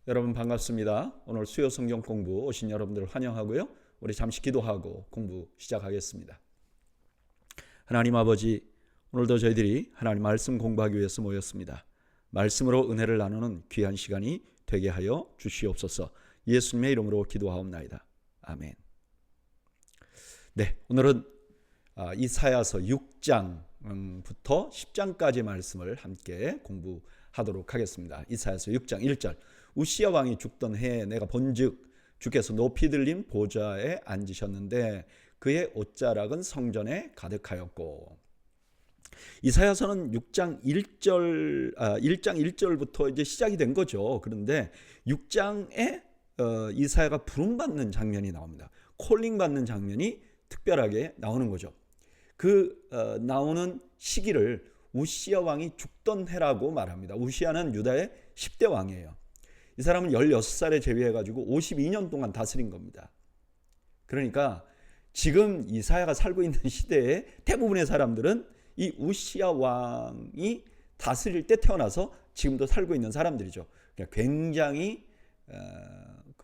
여러분 반갑습니다. 오늘 수요 성경 공부 오신 여러분들 환영하고요. 우리 잠시 기도하고 공부 시작하겠습니다. 하나님 아버지, 오늘도 저희들이 하나님 말씀 공부하기 위해서 모였습니다. 말씀으로 은혜를 나누는 귀한 시간이 되게 하여 주시옵소서. 예수님의 이름으로 기도하옵나이다. 아멘. 네, 오늘은 이사야서 6장부터 10장까지 말씀을 함께 공부하도록 하겠습니다. 이사야서 6장 1절. 우시야 왕이 죽던 해에 내가 본즉 주께서 높이 들린 보좌에 앉으셨는데 그의 옷자락은 성전에 가득하였고. 이사야서는 1장 1절부터 이제 시작이 된 거죠. 그런데 6장에 이사야가 부름받는 장면이 나옵니다. 콜링 받는 장면이 특별하게 나오는 거죠. 나오는 시기를 우시야 왕이 죽던 해라고 말합니다. 우시야는 유다의 10대 왕이에요. 이 사람은 16살에 제위해가지고 52년 동안 다스린 겁니다. 그러니까 지금 이사야가 살고 있는 시대에 대부분의 사람들은 이 우시야 왕이 다스릴 때 태어나서 지금도 살고 있는 사람들이죠. 그러니까 굉장히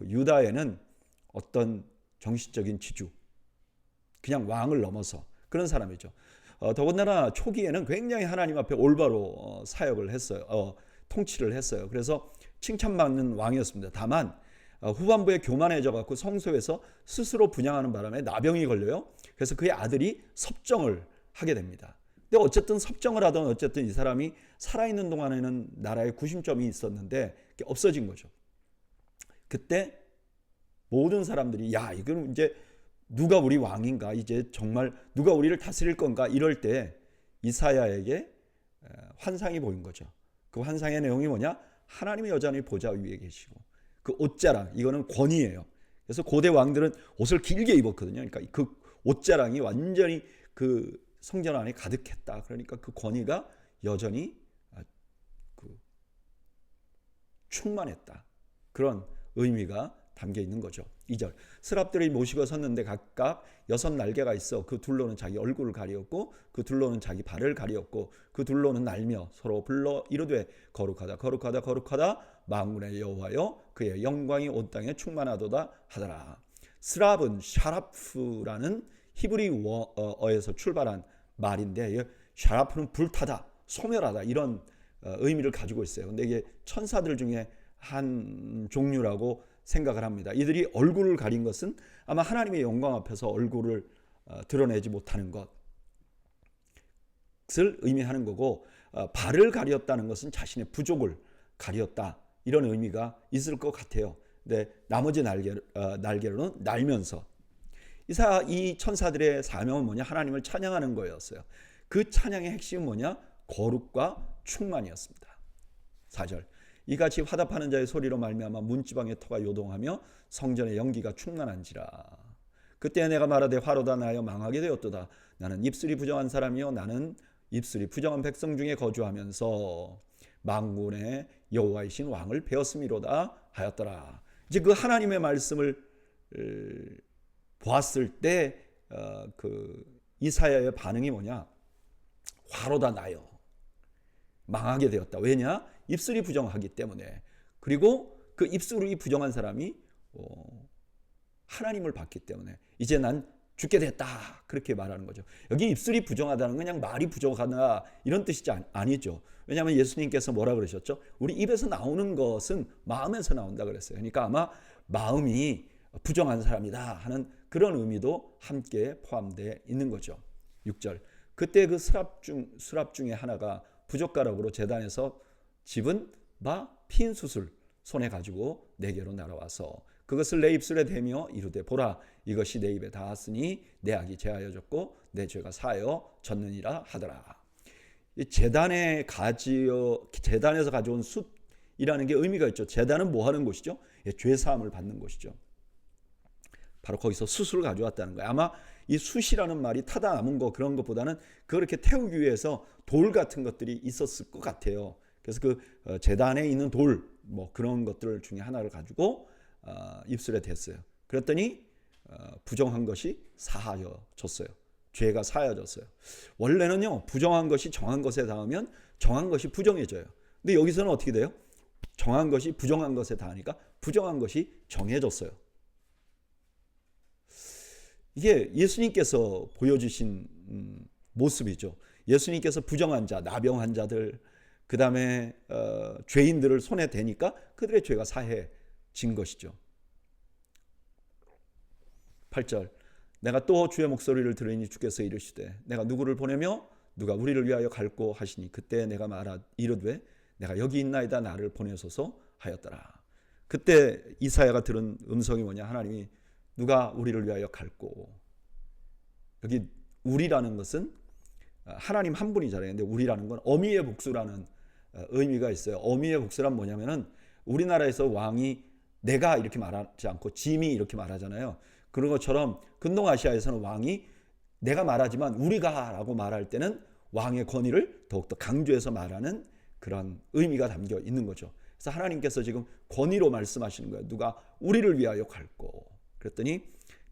유다에는 어떤 정신적인 지주, 그냥 왕을 넘어서 그런 사람이죠. 더군다나 초기에는 굉장히 하나님 앞에 올바로 사역을 했어요. 통치를 했어요. 그래서 칭찬받는 왕이었습니다. 다만 후반부에 교만해져 갖고 성소에서 스스로 분향하는 바람에 나병이 걸려요. 그래서 그의 아들이 섭정을 하게 됩니다. 근데 어쨌든 섭정을 하던 어쨌든 이 사람이 살아있는 동안에는 나라에 구심점이 있었는데 없어진 거죠. 그때 모든 사람들이 이건 이제 누가 우리 왕인가, 이제 정말 누가 우리를 다스릴 건가, 이럴 때 이사야에게 환상이 보인 거죠. 그 환상의 내용이 뭐냐? 하나님의 여전히 보좌 위에 계시고 그 옷자랑, 이거는 권위예요. 그래서 고대 왕들은 옷을 길게 입었거든요. 그러니까 그 옷자랑이 완전히 그 성전 안에 가득했다. 그러니까 그 권위가 여전히 충만했다. 그런 의미가 담겨 있는 거죠. 2절. 스랍들이 모시고 섰는데 각각 6날개가 있어 그 둘로는 자기 얼굴을 가리었고 그 둘로는 자기 발을 가리었고 그 둘로는 날며 서로 불러 이르되 거룩하다 거룩하다 거룩하다 만군의 여호와여 그의 영광이 온 땅에 충만하도다 하더라. 스랍은 샤라프라는 히브리어에서 출발한 말인데, 샤라프는 불타다, 소멸하다, 이런 의미를 가지고 있어요. 근데 이게 천사들 중에 한 종류라고 생각을 합니다. 이들이 얼굴을 가린 것은 아마 하나님의 영광 앞에서 얼굴을 드러내지 못하는 것을 의미하는 거고, 발을 가렸다는 것은 자신의 부족을 가렸다, 이런 의미가 있을 것 같아요. 근데 나머지 날개로는 날면서, 이 천사들의 사명은 뭐냐? 하나님을 찬양하는 거였어요. 그 찬양의 핵심은 뭐냐? 거룩과 충만이었습니다. 4절. 이같이 화답하는 자의 소리로 말미암아 문지방의 터가 요동하며 성전의 연기가 충만한지라. 그때 내가 말하되 화로다 나여 망하게 되었도다. 나는 입술이 부정한 사람이요 나는 입술이 부정한 백성 중에 거주하면서 만군의 여호와이신 왕을 배웠음이로다 하였더라. 이제 그 하나님의 말씀을 보았을 때 이사야의 반응이 뭐냐? 화로다 나여 망하게 되었다. 왜냐? 입술이 부정하기 때문에. 그리고 그 입술이 부정한 사람이 하나님을 봤기 때문에 이제 난 죽게 됐다, 그렇게 말하는 거죠. 여기 입술이 부정하다는 건 그냥 말이 부족하다 이런 뜻이지 아니죠. 왜냐하면 예수님께서 뭐라 그러셨죠? 우리 입에서 나오는 것은 마음에서 나온다 그랬어요. 그러니까 아마 마음이 부정한 사람이다 하는 그런 의미도 함께 포함되어 있는 거죠. 6절. 그때 그 수랍 중에 하나가 부젓가락으로 제단에서 집은 바 핀 숯을 손에 가지고 내게로 날아와서 그것을 내 입술에 대며 이르되 보라, 이것이 내 입에 닿았으니 내 악이 제하여졌고 내 죄가 사하여졌느니라 하더라. 제단에서 가져온 숯이라는 게 의미가 있죠. 제단은 뭐 하는 곳이죠? 죄 사함을 받는 곳이죠. 바로 거기서 숯을 가져왔다는 거예요. 아마 이 숯이라는 말이 타다 남은 거 그런 것보다는 그렇게 태우기 위해서 돌 같은 것들이 있었을 것 같아요. 그래서 그 제단에 있는 돌, 뭐 그런 것들 중에 하나를 가지고 입술에 댔어요. 그랬더니 부정한 것이 사하여졌어요. 죄가 사하여졌어요. 원래는요, 부정한 것이 정한 것에 닿으면 정한 것이 부정해져요. 근데 여기서는 어떻게 돼요? 정한 것이 부정한 것에 닿으니까 부정한 것이 정해졌어요. 이게 예수님께서 보여주신 모습이죠. 예수님께서 부정한 자, 나병 환자들, 그 다음에 죄인들을 손에 대니까 그들의 죄가 사해진 것이죠. 8절, 내가 또 주의 목소리를 들으니 주께서 이르시되 내가 누구를 보내며 누가 우리를 위하여 갈고 하시니 그때 내가 이르되 내가 여기 있나이다 나를 보내소서 하였더라. 그때 이사야가 들은 음성이 뭐냐? 하나님이 누가 우리를 위하여 갈고. 여기 우리라는 것은 하나님 한 분이잖아요. 근데 우리라는 건 어미의 복수라는 의미가 있어요. 어미의 복수란 뭐냐면은 우리나라에서 왕이 내가 이렇게 말하지 않고 짐이 이렇게 말하잖아요. 그런 것처럼 근동아시아에서는 왕이 내가 말하지만 우리가 라고 말할 때는 왕의 권위를 더욱더 강조해서 말하는 그런 의미가 담겨 있는 거죠. 그래서 하나님께서 지금 권위로 말씀하시는 거예요. 누가 우리를 위하여 갈고. 그랬더니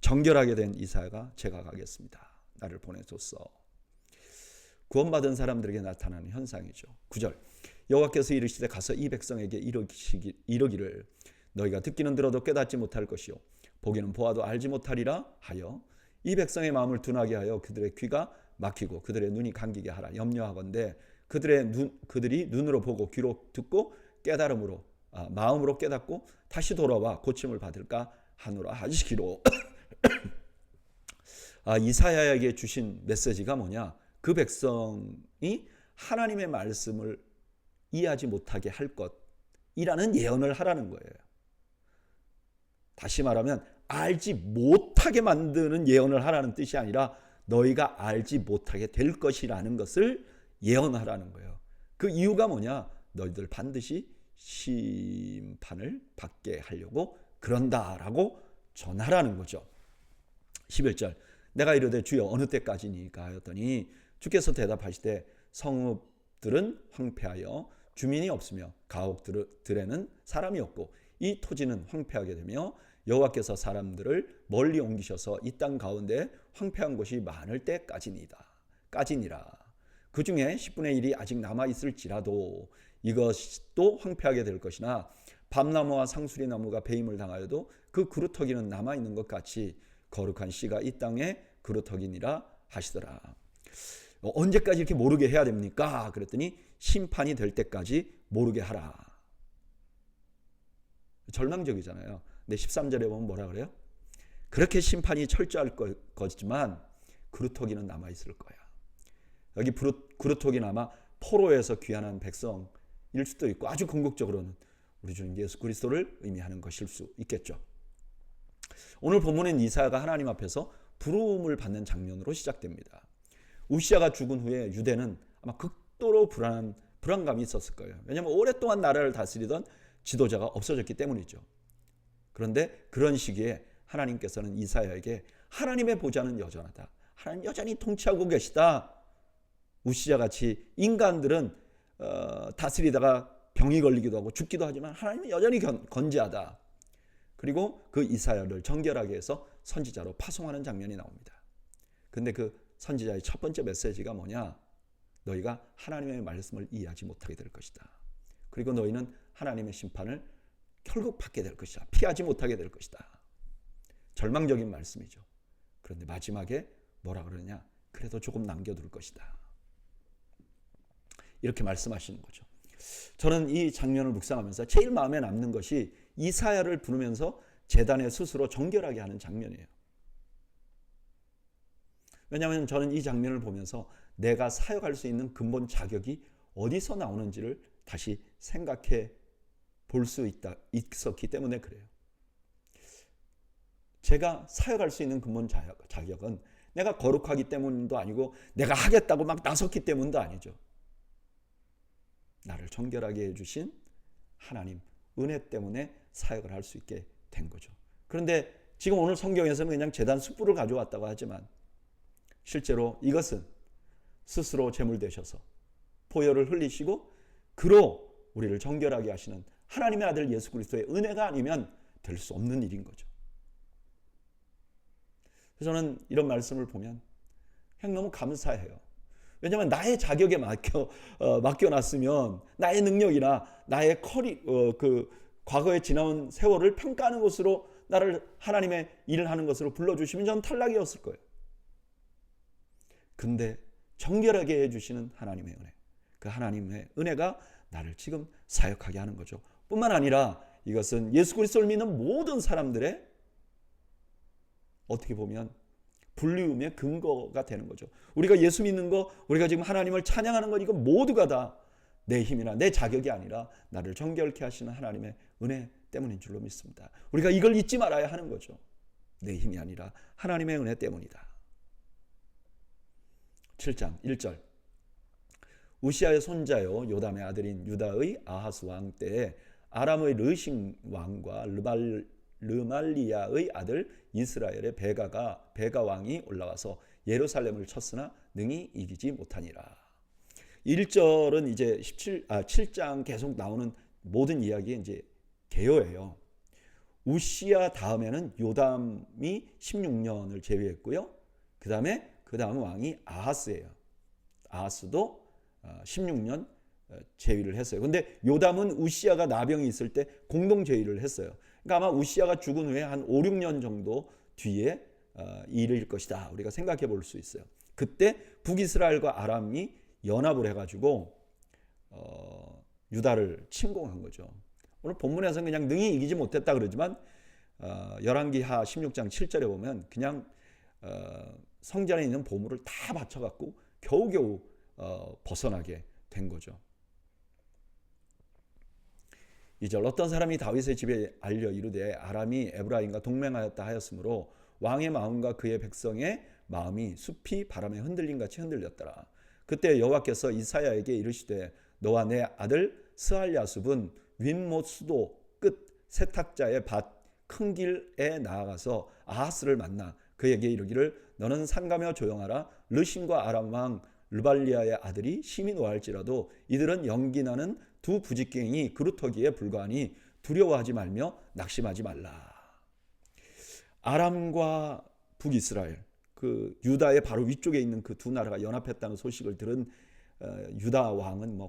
정결하게 된 이사야가 제가 가겠습니다. 나를 보내소서. 구원받은 사람들에게 나타나는 현상이죠. 9절, 여호와께서 이르시되 가서 이 백성에게 이르기를 너희가 듣기는 들어도 깨닫지 못할 것이요 보기는 보아도 알지 못하리라 하여 이 백성의 마음을 둔하게 하여 그들의 귀가 막히고 그들의 눈이 감기게 하라. 염려하건대 그들이 눈으로 보고 귀로 듣고 깨달음으로 마음으로 깨닫고 다시 돌아와 고침을 받을까 하노라 하시기로. 이사야에게 주신 메시지가 뭐냐? 그 백성이 하나님의 말씀을 이해하지 못하게 할 것이라는 예언을 하라는 거예요. 다시 말하면 알지 못하게 만드는 예언을 하라는 뜻이 아니라 너희가 알지 못하게 될 것이라는 것을 예언하라는 거예요. 그 이유가 뭐냐? 너희들 반드시 심판을 받게 하려고 그런다라고 전하라는 거죠. 11절, 내가 이르되 주여 어느 때까지니까 하였더니 주께서 대답하시되 성읍들은 황폐하여 주민이 없으며 가옥들에는 사람이 없고 이 토지는 황폐하게 되며 여호와께서 사람들을 멀리 옮기셔서 이 땅 가운데 황폐한 곳이 많을 때까지니라. 그 중에 10분의 1이 아직 남아있을지라도 이것도 황폐하게 될 것이나 밤나무와 상수리 나무가 배임을 당하여도 그 그루터기는 남아있는 것 같이 거룩한 씨가 이 땅에 그루터기니라 하시더라. 언제까지 이렇게 모르게 해야 됩니까? 그랬더니 심판이 될 때까지 모르게 하라. 절망적이잖아요. 근데 13절에 보면 뭐라 그래요? 그렇게 심판이 철저할 거지만 그루터기는 남아있을 거야. 여기 그루터기는 아마 포로에서 귀환한 백성일 수도 있고 아주 궁극적으로는 우리 주님 예수 그리스도를 의미하는 것일 수 있겠죠. 오늘 본문은 이사야가 하나님 앞에서 부름을 받는 장면으로 시작됩니다. 우시아가 죽은 후에 유대는 아마 극도로 불안감이 있었을 거예요. 왜냐하면 오랫동안 나라를 다스리던 지도자가 없어졌기 때문이죠. 그런데 그런 시기에 하나님께서는 이사야에게 하나님의 보좌는 여전하다. 하나님 여전히 통치하고 계시다. 우시아같이 인간들은 다스리다가 병이 걸리기도 하고 죽기도 하지만 하나님은 여전히 건재하다. 그리고 그 이사야를 정결하게 해서 선지자로 파송하는 장면이 나옵니다. 근데 그 선지자의 첫 번째 메시지가 뭐냐? 너희가 하나님의 말씀을 이해하지 못하게 될 것이다. 그리고 너희는 하나님의 심판을 결국 받게 될 것이다. 피하지 못하게 될 것이다. 절망적인 말씀이죠. 그런데 마지막에 뭐라 그러냐? 그래도 조금 남겨둘 것이다. 이렇게 말씀하시는 거죠. 저는 이 장면을 묵상하면서 제일 마음에 남는 것이 이사야를 부르면서 제단에 스스로 정결하게 하는 장면이에요. 왜냐하면 저는 이 장면을 보면서 내가 사역할 수 있는 근본 자격이 어디서 나오는지를 다시 생각해 볼 수 있었기 때문에 그래요. 제가 사역할 수 있는 근본 자격은 내가 거룩하기 때문도 아니고 내가 하겠다고 막 나섰기 때문도 아니죠. 나를 정결하게 해주신 하나님 은혜 때문에 사역을 할 수 있게 된 거죠. 그런데 지금 오늘 성경에서는 그냥 제단 숯불을 가져왔다고 하지만 실제로 이것은 스스로 제물 되셔서 보혈을 흘리시고 그로 우리를 정결하게 하시는 하나님의 아들 예수 그리스도의 은혜가 아니면 될 수 없는 일인 거죠. 그래서 저는 이런 말씀을 보면 그냥 너무 감사해요. 왜냐하면 나의 자격에 맡겨놨으면 나의 능력이나 나의 그 과거에 지나온 세월을 평가하는 것으로 나를 하나님의 일을 하는 것으로 불러주시면 저는 탈락이었을 거예요. 근데 정결하게 해주시는 하나님의 은혜, 그 하나님의 은혜가 나를 지금 사역하게 하는 거죠. 뿐만 아니라 이것은 예수 그리스도를 믿는 모든 사람들의 어떻게 보면 불리움의 근거가 되는 거죠. 우리가 예수 믿는 거, 우리가 지금 하나님을 찬양하는 거, 이거 모두가 다 내 힘이나 내 자격이 아니라 나를 정결케 하시는 하나님의 은혜 때문인 줄로 믿습니다. 우리가 이걸 잊지 말아야 하는 거죠. 내 힘이 아니라 하나님의 은혜 때문이다. 7장 1절, 우시아의 손자요 요담의 아들인 유다의 아하스 왕 때에 아람의 르신 왕과 르말리야의 아들 이스라엘의 베가 왕이 올라와서 예루살렘을 쳤으나 능히 이기지 못하니라. 1절은 이제 7장 계속 나오는 모든 이야기의 이제 개요예요. 우시아 다음에는 요담이 16년을 제위했고요. 그 다음 왕이 아하스예요. 아하스도 16년 제위를 했어요. 근데 요담은 우시아가 나병이 있을 때 공동 제위를 했어요. 그러니까 아마 우시아가 죽은 후에 한 5, 6년 정도 뒤에 일일 것이다. 우리가 생각해 볼 수 있어요. 그때 북이스라엘과 아람이 연합을 해가지고 유다를 침공한 거죠. 오늘 본문에서는 그냥 능히 이기지 못했다 그러지만 열왕기하 16장 7절에 보면 그냥 성전에 있는 보물을 다 바쳐갖고 겨우겨우 벗어나게 된 거죠. 2절, 어떤 사람이 다윗의 집에 알려 이르되 아람이 에브라임과 동맹하였다 하였으므로 왕의 마음과 그의 백성의 마음이 숲이 바람에 흔들림 같이 흔들렸더라. 그때 여호와께서 이사야에게 이르시되 너와 내 아들 스알야숲은 윗못 수도 끝 세탁자의 밭 큰 길에 나아가서 아하스를 만나 그에게 이르기를 너는 상가며 조용하라. 르신과 아람 왕 르발리아의 아들이 심히 노할지라도 이들은 연기나는 두 부직갱이 그루터기에 불과하니 두려워하지 말며 낙심하지 말라. 아람과 북이스라엘, 그 유다의 바로 위쪽에 있는 그 두 나라가 연합했다는 소식을 들은 유다 왕은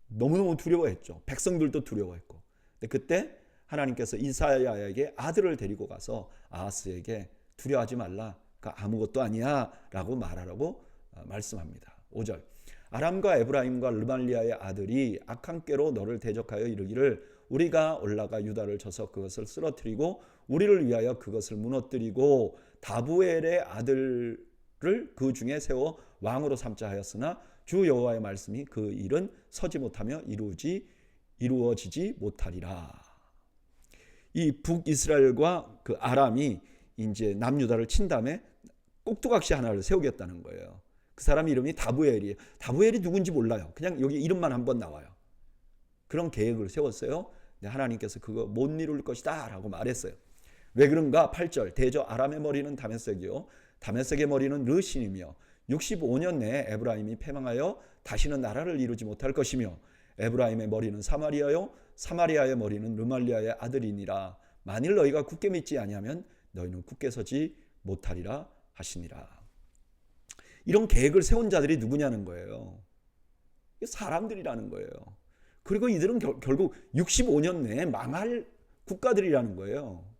너무너무 두려워했죠. 백성들도 두려워했고. 근데 그때 하나님께서 이사야에게 아들을 데리고 가서 아하스에게 두려워하지 말라. 아무것도 아니야 라고 말하라고 말씀합니다. 5절, 아람과 에브라임과 르말리아의 아들이 악한 꾀로 너를 대적하여 이르기를 우리가 올라가 유다를 쳐서 그것을 쓰러뜨리고 우리를 위하여 그것을 무너뜨리고 다부엘의 아들을 그 중에 세워 왕으로 삼자 하였으나 주 여호와의 말씀이 그 일은 서지 못하며 이루어지지 못하리라. 이 북이스라엘과 그 아람이 이제 남유다를 친 다음에 꼭두각시 하나를 세우겠다는 거예요. 그 사람 이름이 다부엘이에요. 다부엘이 누군지 몰라요. 그냥 여기 이름만 한번 나와요. 그런 계획을 세웠어요. 근데 하나님께서 그거 못 이룰 것이다 라고 말했어요. 왜 그런가? 8절, 대저 아람의 머리는 다메섹이요 다메섹의 머리는 르신이며 65년 내에 에브라임이 패망하여 다시는 나라를 이루지 못할 것이며 에브라임의 머리는 사마리아요 사마리아의 머리는 르말리아의 아들이니라. 만일 너희가 굳게 믿지 아니하면 너희는 굳게 서지 못하리라 하시니라. 이런 계획을 세운 자들이 누구냐는 거예요. 사람들이라는 거예요. 그리고 이들은 결국 65년 내에 망할 국가들이라는 거예요.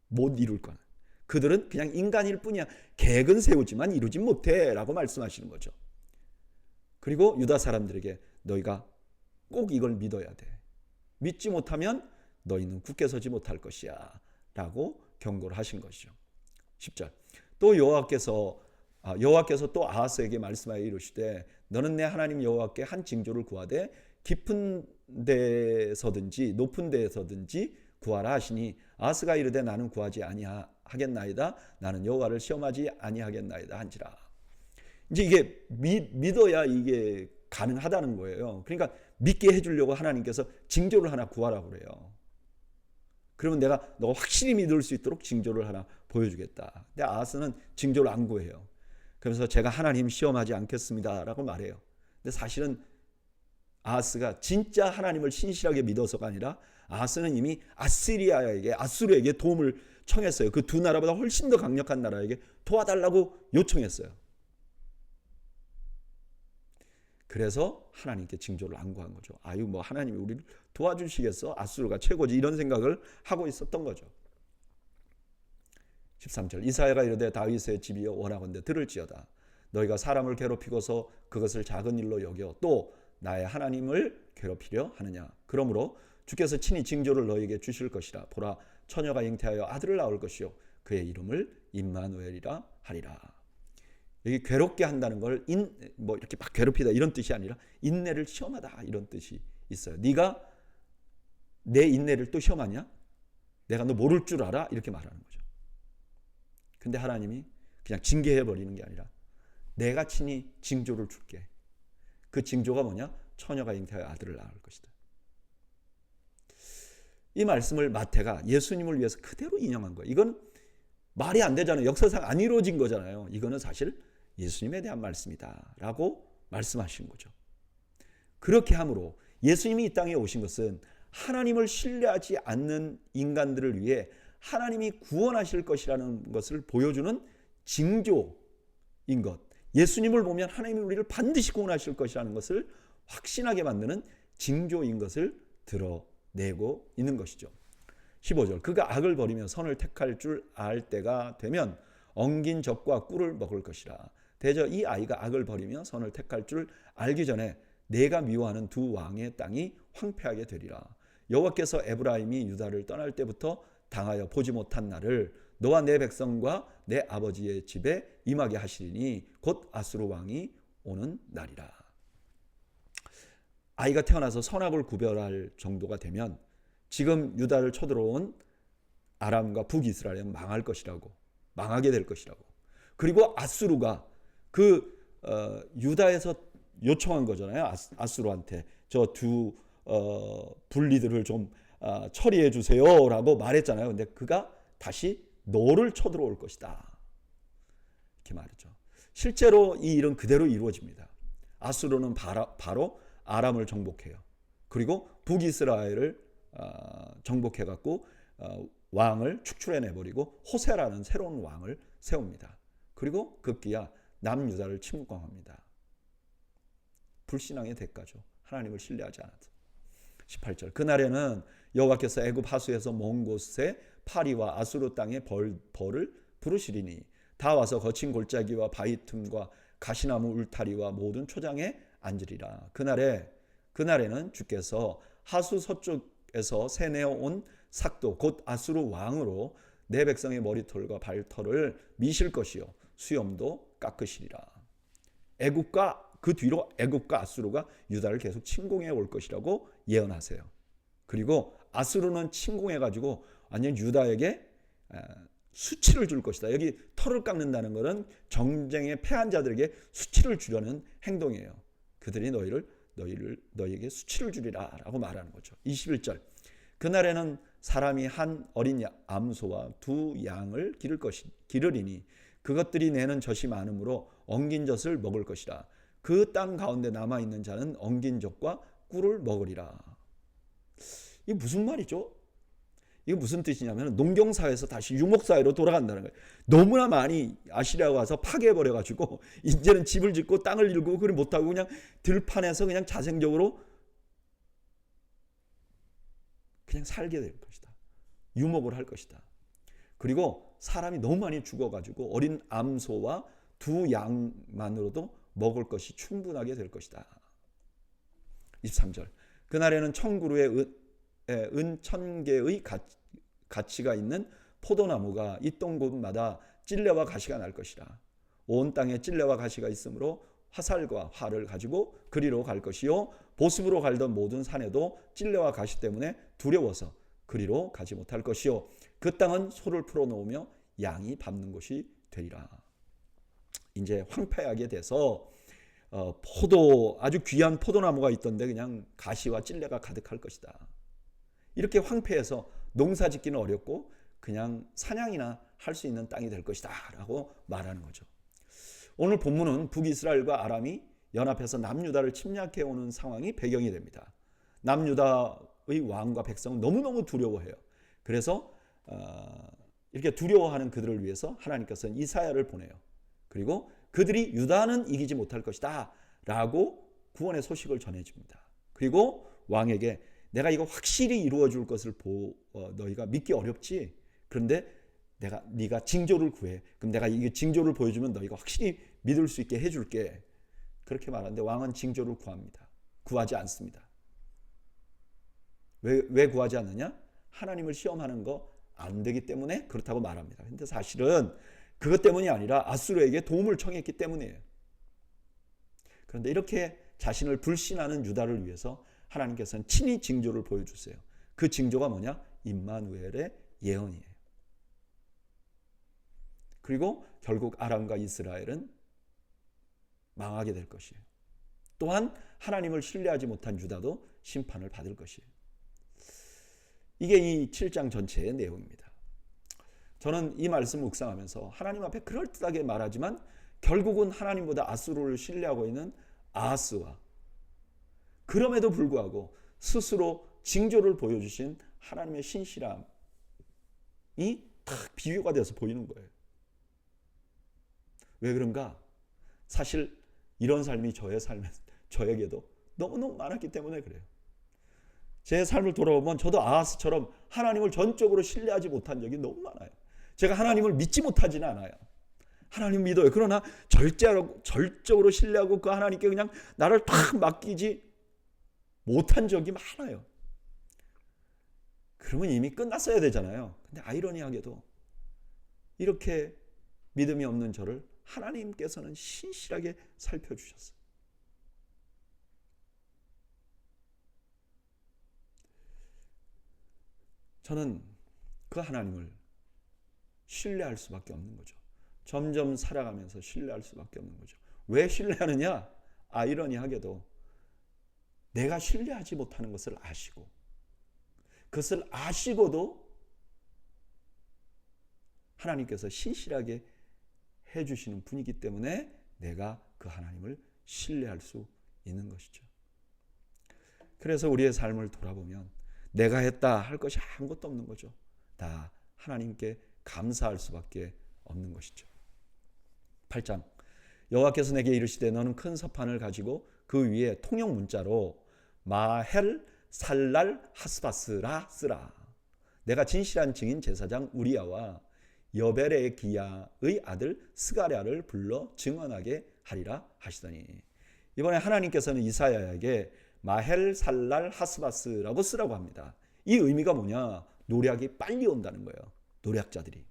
못 이룰 거는. 그들은 그냥 인간일 뿐이야. 계획은 세우지만 이루지 못해 라고 말씀하시는 거죠. 그리고 유다 사람들에게 너희가 꼭 이걸 믿어야 돼. 믿지 못하면 너희는 굳게 서지 못할 것이야 라고 경고를 하신 것이죠. 10절, 또 여호와께서 또 아하스에게 말씀하여 이르시되 너는 내 하나님 여호와께 한 징조를 구하되 깊은 데서든지 높은 데서든지 구하라 하시니 아하스가 이르되 나는 구하지 아니하겠나이다. 나는 여호와를 시험하지 아니하겠나이다 한지라. 이제 이게 믿어야 이게 가능하다는 거예요. 그러니까 믿게 해주려고 하나님께서 징조를 하나 구하라고 그래요. 그러면 너가 확실히 믿을 수 있도록 징조를 하나 보여주겠다. 근데 아하스는 징조를 안 구해요. 그래서 제가 하나님 시험하지 않겠습니다 라고 말해요. 근데 사실은 아하스가 진짜 하나님을 신실하게 믿어서가 아니라 아하스는 이미 아수르에게 도움을 청했어요. 그 두 나라보다 훨씬 더 강력한 나라에게 도와달라고 요청했어요. 그래서 하나님께 징조를 안구한 거죠. 아유 뭐 하나님이 우리를 도와주시겠어? 아수르가 최고지 이런 생각을 하고 있었던 거죠. 13절 이사야가 이르되 다윗의 집이여 원하건대 들을지어다. 너희가 사람을 괴롭히고서 그것을 작은 일로 여겨 또 나의 하나님을 괴롭히려 하느냐. 그러므로 주께서 친히 징조를 너희에게 주실 것이라. 보라 처녀가 잉태하여 아들을 낳을 것이요 그의 이름을 임마누엘이라 하리라. 여기 괴롭게 한다는 걸 뭐 이렇게 막 괴롭히다 이런 뜻이 아니라 인내를 시험하다 이런 뜻이 있어요. 네가 내 인내를 또 시험하냐? 내가 너 모를 줄 알아? 이렇게 말하는 거죠. 근데 하나님이 그냥 징계해 버리는 게 아니라 내가 친히 징조를 줄게. 그 징조가 뭐냐? 처녀가 잉태하여 아들을 낳을 것이다. 이 말씀을 마태가 예수님을 위해서 그대로 인용한 거예요. 이건 말이 안 되잖아요. 역사상 안 이루어진 거잖아요. 이거는 사실 예수님에 대한 말씀이다 라고 말씀하신 거죠. 그렇게 함으로 예수님이 이 땅에 오신 것은 하나님을 신뢰하지 않는 인간들을 위해 하나님이 구원하실 것이라는 것을 보여주는 징조인 것. 예수님을 보면 하나님이 우리를 반드시 구원하실 것이라는 것을 확신하게 만드는 징조인 것을 드러내고 있는 것이죠. 15절 그가 악을 버리며 선을 택할 줄 알 때가 되면 엉긴 젖과 꿀을 먹을 것이라. 대저 이 아이가 악을 버리며 선을 택할 줄 알기 전에 내가 미워하는 두 왕의 땅이 황폐하게 되리라. 여호와께서 에브라임이 유다를 떠날 때부터 당하여 보지 못한 날을 너와 내 백성과 내 아버지의 집에 임하게 하시리니 곧 아수르 왕이 오는 날이라. 아이가 태어나서 선악을 구별할 정도가 되면 지금 유다를 쳐들어온 아람과 북이스라엘은 망할 것이라고, 망하게 될 것이라고. 그리고 아수르가 유다에서 요청한 거잖아요. 아수르한테 저 두 분리들을 좀 처리해 주세요라고 말했잖아요. 근데 그가 다시 너를 쳐들어올 것이다. 이렇게 말했죠. 실제로 이 일은 그대로 이루어집니다. 아수르는 바로 아람을 정복해요. 그리고 북이스라엘을 정복해 갖고 왕을 축출해내버리고 호세라는 새로운 왕을 세웁니다. 그리고 급기야 남유다를 침공합니다. 불신앙의 대가죠. 하나님을 신뢰하지 않아서. 18절 그날에는 여호와께서 애굽 하수에서 먼 곳에 파리와 아수르 땅의 벌을 부르시리니 다 와서 거친 골짜기와 바위 틈과 가시나무 울타리와 모든 초장에 앉으리라. 그날에는 주께서 하수 서쪽에서 새내어 온 삭도 곧 아수르 왕으로 내 백성의 머리털과 발털을 미실 것이요 수염도 깎으시리라. 애굽과 그 뒤로 애굽과 아수르가 유다를 계속 침공해 올 것이라고 예언하세요. 그리고 아수르는 침공해 가지고 완전 유다에게 수치를 줄 것이다. 여기 털을 깎는다는 것은 정쟁에 패한 자들에게 수치를 주려는 행동이에요. 그들이 너희에게 수치를 주리라 라고 말하는 거죠. 21절 그날에는 사람이 한 어린 암소와 두 양을 기르리니 그것들이 내는 젖이 많으므로 엉긴 젖을 먹을 것이라. 그 땅 가운데 남아있는 자는 엉긴 젖과 꿀을 먹으리라. 이게 무슨 말이죠? 이게 무슨 뜻이냐면 농경사회에서 다시 유목사회로 돌아간다는 거예요. 너무나 많이 아시리아가 와서 파괴해버려가지고 이제는 집을 짓고 땅을 일구고 그걸 못하고 그냥 들판에서 그냥 자생적으로 그냥 살게 될 것이다. 유목을 할 것이다. 그리고 사람이 너무 많이 죽어가지고 어린 암소와 두 양만으로도 먹을 것이 충분하게 될 것이다. 23절 그날에는 천그루의 은 1000개의 가치가 있는 포도나무가 있던 곳마다 찔레와 가시가 날 것이라. 온 땅에 찔레와 가시가 있으므로 화살과 활을 가지고 그리로 갈 것이요 보습으로 갈던 모든 산에도 찔레와 가시 때문에 두려워서 그리로 가지 못할 것이요 그 땅은 소를 풀어놓으며 양이 밟는 곳이 되리라. 이제 황폐하게 돼서 아주 귀한 포도나무가 있던데 그냥 가시와 찔레가 가득할 것이다. 이렇게 황폐해서 농사 짓기는 어렵고 그냥 사냥이나 할 수 있는 땅이 될 것이다 라고 말하는 거죠. 오늘 본문은 북이스라엘과 아람이 연합해서 남유다를 침략해오는 상황이 배경이 됩니다. 남유다의 왕과 백성은 너무너무 두려워해요. 그래서 이렇게 두려워하는 그들을 위해서 하나님께서는 이사야를 보내요. 그리고 그들이 유다는 이기지 못할 것이다 라고 구원의 소식을 전해줍니다. 그리고 왕에게 내가 이거 확실히 이루어 줄 것을 너희가 믿기 어렵지. 그런데 네가 징조를 구해. 그럼 내가 이 징조를 보여주면 너희가 확실히 믿을 수 있게 해줄게. 그렇게 말하는데 왕은 징조를 구합니다. 구하지 않습니다. 왜 구하지 않느냐? 하나님을 시험하는 거 안 되기 때문에 그렇다고 말합니다. 근데 사실은 그것 때문이 아니라 아수르에게 도움을 청했기 때문이에요. 그런데 이렇게 자신을 불신하는 유다를 위해서 하나님께서는 친히 징조를 보여주세요. 그 징조가 뭐냐? 임마누엘의 예언이에요. 그리고 결국 아람과 이스라엘은 망하게 될 것이에요. 또한 하나님을 신뢰하지 못한 유다도 심판을 받을 것이에요. 이게 이 7장 전체의 내용입니다. 저는 이 말씀을 묵상하면서 하나님 앞에 그럴듯하게 말하지만 결국은 하나님보다 아수르를 신뢰하고 있는 아하스와 그럼에도 불구하고 스스로 징조를 보여주신 하나님의 신실함이 딱 비교가 돼서 보이는 거예요. 왜 그런가? 사실 이런 삶이 저에게도 너무너무 많았기 때문에 그래요. 제 삶을 돌아보면 저도 아하스처럼 하나님을 전적으로 신뢰하지 못한 적이 너무 많아요. 제가 하나님을 믿지 못하지는 않아요. 하나님 믿어요. 그러나 절적으로 신뢰하고 그 하나님께 그냥 나를 탁 맡기지 못한 적이 많아요. 그러면 이미 끝났어야 되잖아요. 근데 아이러니하게도 이렇게 믿음이 없는 저를 하나님께서는 신실하게 살펴주셨어요. 저는 그 하나님을 신뢰할 수밖에 없는 거죠. 점점 살아가면서 신뢰할 수밖에 없는 거죠. 왜 신뢰하느냐? 아이러니하게도 내가 신뢰하지 못하는 것을 아시고 그것을 아시고도 하나님께서 신실하게 해주시는 분이기 때문에 내가 그 하나님을 신뢰할 수 있는 것이죠. 그래서 우리의 삶을 돌아보면 내가 했다 할 것이 아무것도 없는 거죠. 다 하나님께 감사할 수밖에 없는 것이죠. 8장 여호와께서 내게 이르시되 너는 큰 서판을 가지고 그 위에 통용 문자로 마헬 살랄 하스바스라 쓰라. 내가 진실한 증인 제사장 우리야와 여벨의 기야의 아들 스가랴를 불러 증언하게 하리라 하시더니, 이번에 하나님께서는 이사야에게 마헬 살랄 하스바스라고 쓰라고 합니다. 이 의미가 뭐냐? 노략이 빨리 온다는 거예요. 노략자들이.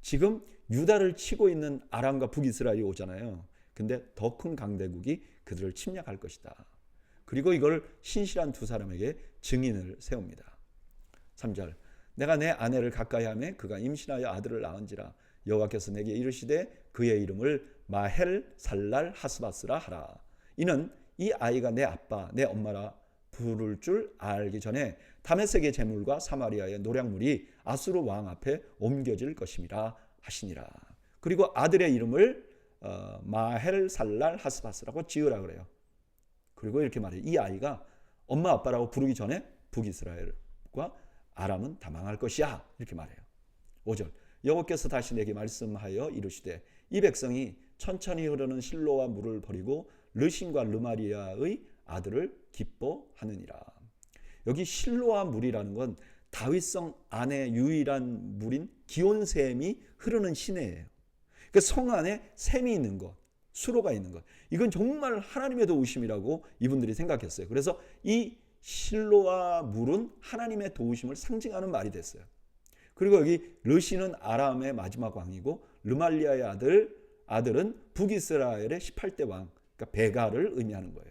지금 유다를 치고 있는 아람과 북이스라엘이 오잖아요. 근데 더 큰 강대국이 그들을 침략할 것이다. 그리고 이걸 신실한 두 사람에게 증인을 세웁니다. 3절 내가 내 아내를 가까이하매 그가 임신하여 아들을 낳은지라 여호와께서 내게 이르시되 그의 이름을 마헬 살랄 하스바스라 하라. 이는 이 아이가 내 아빠 내 엄마라 부를 줄 알기 전에 다메섹의 제물과 사마리아의 노략물이 아수르 왕 앞에 옮겨질 것임이라 하시니라. 그리고 아들의 이름을 마헬 살랄 하스바스라고 지으라 그래요. 그리고 이렇게 말해요. 이 아이가 엄마 아빠라고 부르기 전에 북이스라엘과 아람은 다 망할 것이야. 이렇게 말해요. 5절 여호와께서 다시 내게 말씀하여 이르시되 이 백성이 천천히 흐르는 실로와 물을 버리고 르신과 르마리아의 아들을 기뻐하느니라. 여기 실로와 물이라는 건 다윗성 안에 유일한 물인 기온샘이 흐르는 시내예요. 그 성 안에 샘이 있는 것, 수로가 있는 것. 이건 정말 하나님의 도우심이라고 이분들이 생각했어요. 그래서 이 실로와 물은 하나님의 도우심을 상징하는 말이 됐어요. 그리고 여기 르신은 아람의 마지막 왕이고 르말리아의 아들은 북이스라엘의 18대 왕, 그러니까 베가를 의미하는 거예요.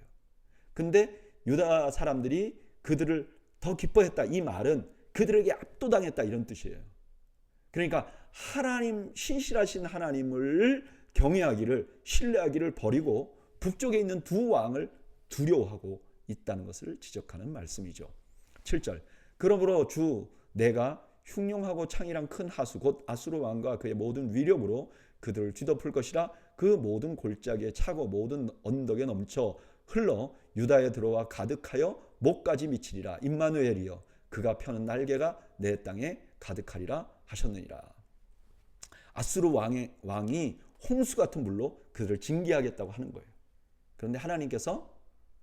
근데 유다 사람들이 그들을 더 기뻐했다. 이 말은 그들에게 압도당했다 이런 뜻이에요. 그러니까 하나님, 신실하신 하나님을 경외하기를, 신뢰하기를 버리고 북쪽에 있는 두 왕을 두려워하고 있다는 것을 지적하는 말씀이죠. 7절 그러므로 주 내가 흉룡하고 창이랑 큰 하수 곧 아수르 왕과 그의 모든 위력으로 그들을 뒤덮을 것이라. 그 모든 골짜기에 차고 모든 언덕에 넘쳐 흘러 유다에 들어와 가득하여 목까지 미치리라. 임마누엘이여 그가 펴는 날개가 내 땅에 가득하리라 하셨느니라. 아수르 왕이 홍수 같은 물로 그들을 징계하겠다고 하는 거예요. 그런데 하나님께서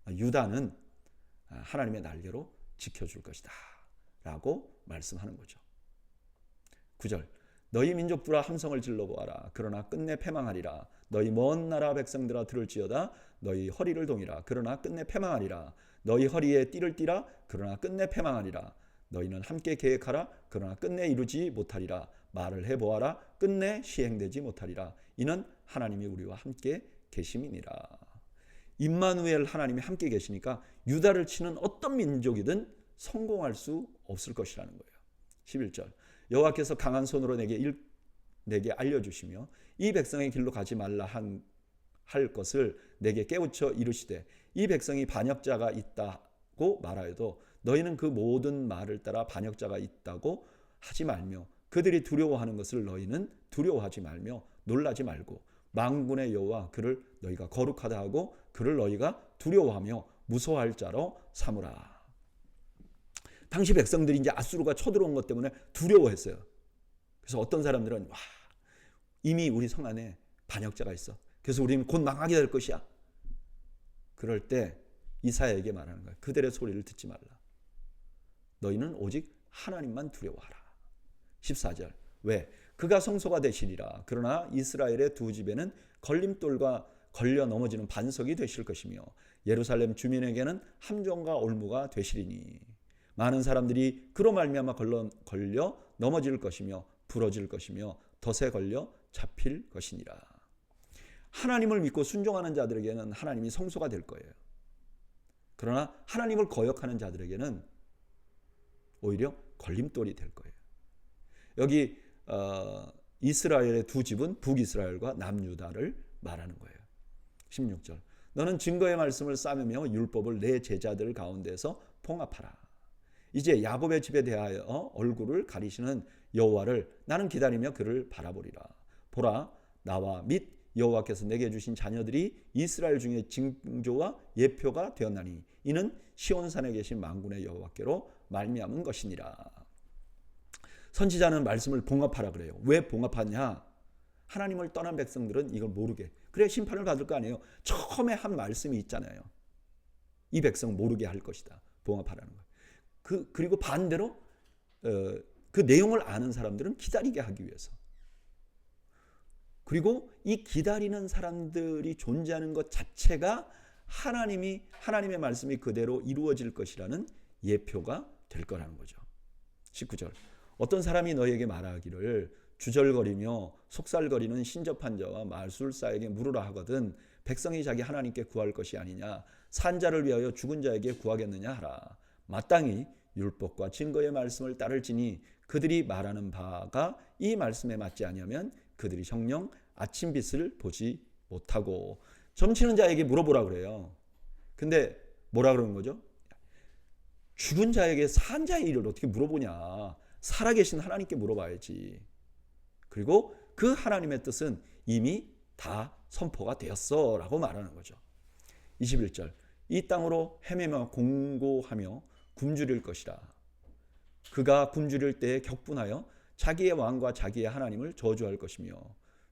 유다는 하나님의 날개로 지켜줄 것이다 라고 말씀하는 거죠. 9절 너희 민족들아 함성을 질러보아라. 그러나 끝내 패망하리라. 너희 먼 나라 백성들아 들을지어다. 너희 허리를 동이라. 그러나 끝내 패망하리라. 너희 허리에 띠를 띠라. 그러나 끝내 패망하리라. 너희는 함께 계획하라. 그러나 끝내 이루지 못하리라. 말을 해보아라. 끝내 시행되지 못하리라. 이는 하나님이 우리와 함께 계심이니라. 임마누엘 하나님이 함께 계시니까 유다를 치는 어떤 민족이든 성공할 수 없을 것이라는 거예요. 11절 여호와께서 강한 손으로 내게 알려주시며 이 백성의 길로 가지 말라 할 것을 내게 깨우쳐 이르시되 이 백성이 반역자가 있다고 말하여도 너희는 그 모든 말을 따라 반역자가 있다고 하지 말며 그들이 두려워하는 것을 너희는 두려워하지 말며 놀라지 말고 만군의 여호와 그를 너희가 거룩하다 하고 그를 너희가 두려워하며 무서워할 자로 삼으라. 당시 백성들이 이제 아수르가 쳐들어온 것 때문에 두려워했어요. 그래서 어떤 사람들은 와, 이미 우리 성 안에 반역자가 있어. 그래서 우리는 곧 망하게 될 것이야. 그럴 때 이사야에게 말하는 거야. 그들의 소리를 듣지 말라. 너희는 오직 하나님만 두려워하라. 14절 왜? 그가 성소가 되시리라. 그러나 이스라엘의 두 집에는 걸림돌과 걸려 넘어지는 반석이 되실 것이며 예루살렘 주민에게는 함정과 올무가 되시리니 많은 사람들이 그로 말미암아 걸려 넘어질 것이며 부러질 것이며 덫에 걸려 잡힐 것이니라. 하나님을 믿고 순종하는 자들에게는 하나님이 성소가 될 거예요. 그러나 하나님을 거역하는 자들에게는 오히려 걸림돌이 될 거예요. 여기 이스라엘의 두 집은 북이스라엘과 남유다를 말하는 거예요. 16절 너는 증거의 말씀을 쌓으며 율법을 내 제자들 가운데서 봉합하라. 이제 야곱의 집에 대하여 얼굴을 가리시는 여호와를 나는 기다리며 그를 바라보리라. 보라 나와 및 여호와께서 내게 주신 자녀들이 이스라엘 중에 징조와 예표가 되었나니 이는 시온산에 계신 만군의 여호와께로 말미암은 것이니라. 선지자는 말씀을 봉합하라 그래요. 왜 봉합하냐? 하나님을 떠난 백성들은 이걸 모르게. 그래 심판을 받을 거 아니에요. 처음에 한 말씀이 있잖아요. 이 백성 모르게 할 것이다. 봉합하라는 거예요. 그리고 반대로 그 내용을 아는 사람들은 기다리게 하기 위해서. 그리고 이 기다리는 사람들이 존재하는 것 자체가 하나님의 말씀이 그대로 이루어질 것이라는 예표가 될 거라는 거죠. 19절 어떤 사람이 너에게 말하기를 주절거리며 속살거리는 신접한 자와 말술사에게 물으라 하거든 백성이 자기 하나님께 구할 것이 아니냐 산자를 위하여 죽은 자에게 구하겠느냐 하라. 마땅히 율법과 증거의 말씀을 따를지니 그들이 말하는 바가 이 말씀에 맞지 아니하면 그들이 정녕 아침빛을 보지 못하고. 점치는 자에게 물어보라 그래요. 근데 뭐라 그러는 거죠? 죽은 자에게 산 자의 일을 어떻게 물어보냐. 살아계신 하나님께 물어봐야지. 그리고 그 하나님의 뜻은 이미 다 선포가 되었어 라고 말하는 거죠. 21절 이 땅으로 헤매며 공고하며 굶주릴 것이라. 그가 굶주릴 때에 격분하여 자기의 왕과 자기의 하나님을 저주할 것이며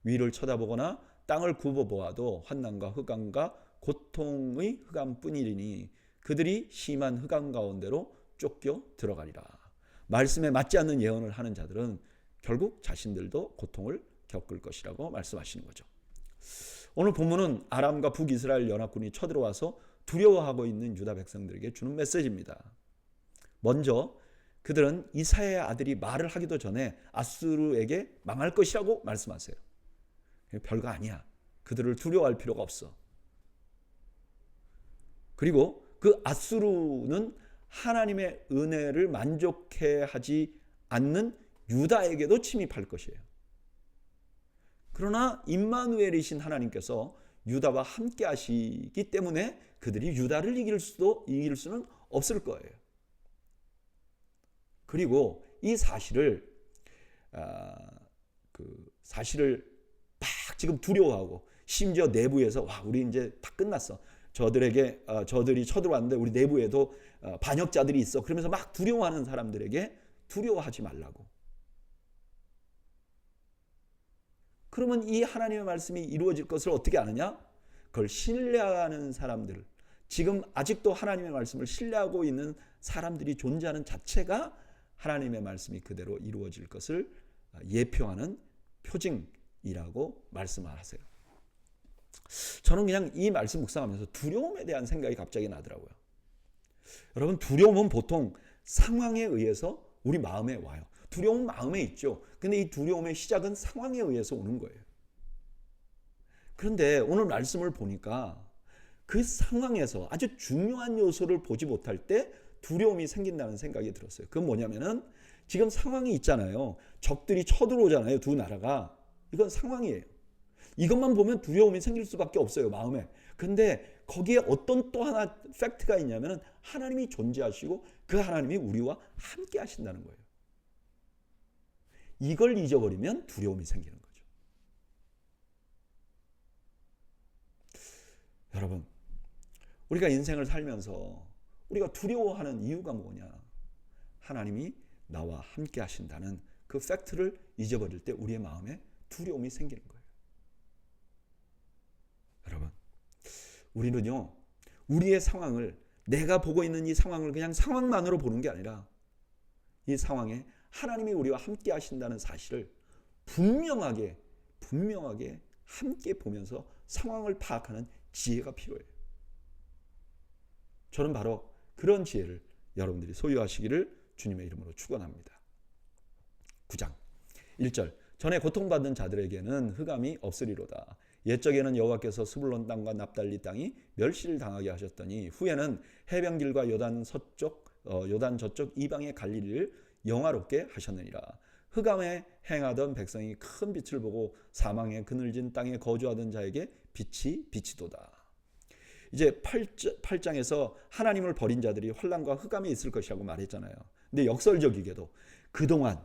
위를 쳐다보거나 땅을 굽어보아도 환난과 흑암과 고통의 흑암뿐이리니 그들이 심한 흑암 가운데로 쫓겨 들어가리라. 말씀에 맞지 않는 예언을 하는 자들은 결국 자신들도 고통을 겪을 것이라고 말씀하시는 거죠. 오늘 본문은 아람과 북이스라엘 연합군이 쳐들어와서 두려워하고 있는 유다 백성들에게 주는 메시지입니다. 먼저 그들은 이사야의 아들이 말을 하기도 전에 아수르에게 망할 것이라고 말씀하세요. 별거 아니야. 그들을 두려워할 필요가 없어. 그리고 그 아수르는 하나님의 은혜를 만족해 하지 않는 유다에게도 침입할 것이에요. 그러나 임마누엘이신 하나님께서 유다와 함께 하시기 때문에 그들이 유다를 이길 수는 없을 거예요. 그리고 이 사실을 막 지금 두려워하고 심지어 내부에서 와 우리 이제 다 끝났어. 저들이 쳐들어왔는데 우리 내부에도 반역자들이 있어. 그러면서 막 두려워하는 사람들에게 두려워하지 말라고. 그러면 이 하나님의 말씀이 이루어질 것을 어떻게 아느냐? 그걸 신뢰하는 사람들, 지금 아직도 하나님의 말씀을 신뢰하고 있는 사람들이 존재하는 자체가 하나님의 말씀이 그대로 이루어질 것을 예표하는 표징이라고 말씀하세요. 저는 그냥 이 말씀 묵상하면서 두려움에 대한 생각이 갑자기 나더라고요. 여러분, 두려움은 보통 상황에 의해서 우리 마음에 와요. 두려움은 마음에 있죠. 근데 이 두려움의 시작은 상황에 의해서 오는 거예요. 그런데 오늘 말씀을 보니까 그 상황에서 아주 중요한 요소를 보지 못할 때 두려움이 생긴다는 생각이 들었어요. 그건 뭐냐면은 지금 상황이 있잖아요. 적들이 쳐들어오잖아요. 두 나라가. 이건 상황이에요. 이것만 보면 두려움이 생길 수밖에 없어요. 마음에. 근데 거기에 어떤 또 하나 팩트가 있냐면은 하나님이 존재하시고 그 하나님이 우리와 함께 하신다는 거예요. 이걸 잊어버리면 두려움이 생기는 거죠. 여러분, 우리가 인생을 살면서 우리가 두려워하는 이유가 뭐냐? 하나님이 나와 함께 하신다는 그 팩트를 잊어버릴 때 우리의 마음에 두려움이 생기는 거예요. 여러분, 우리는요, 우리의 상황을, 내가 보고 있는 이 상황을 그냥 상황만으로 보는 게 아니라 이 상황에 하나님이 우리와 함께 하신다는 사실을 분명하게 함께 보면서 상황을 파악하는 지혜가 필요해요. 저는 바로 그런 지혜를 여러분들이 소유하시기를 주님의 이름으로 축원합니다. 9장 1절, 전에 고통받는 자들에게는 흑암이 없으리로다. 옛적에는 여호와께서 스불론 땅과 납달리 땅이 멸시를 당하게 하셨더니 후에는 해변길과 요단 저쪽 이방의 갈릴리를 영화롭게 하셨느니라. 흑암에 행하던 백성이 큰 빛을 보고 사망의 그늘진 땅에 거주하던 자에게 빛이 비치도다. 이제 8장에서 하나님을 버린 자들이 환난과 흑암에 있을 것이라고 말했잖아요. 근데 역설적이게도 그동안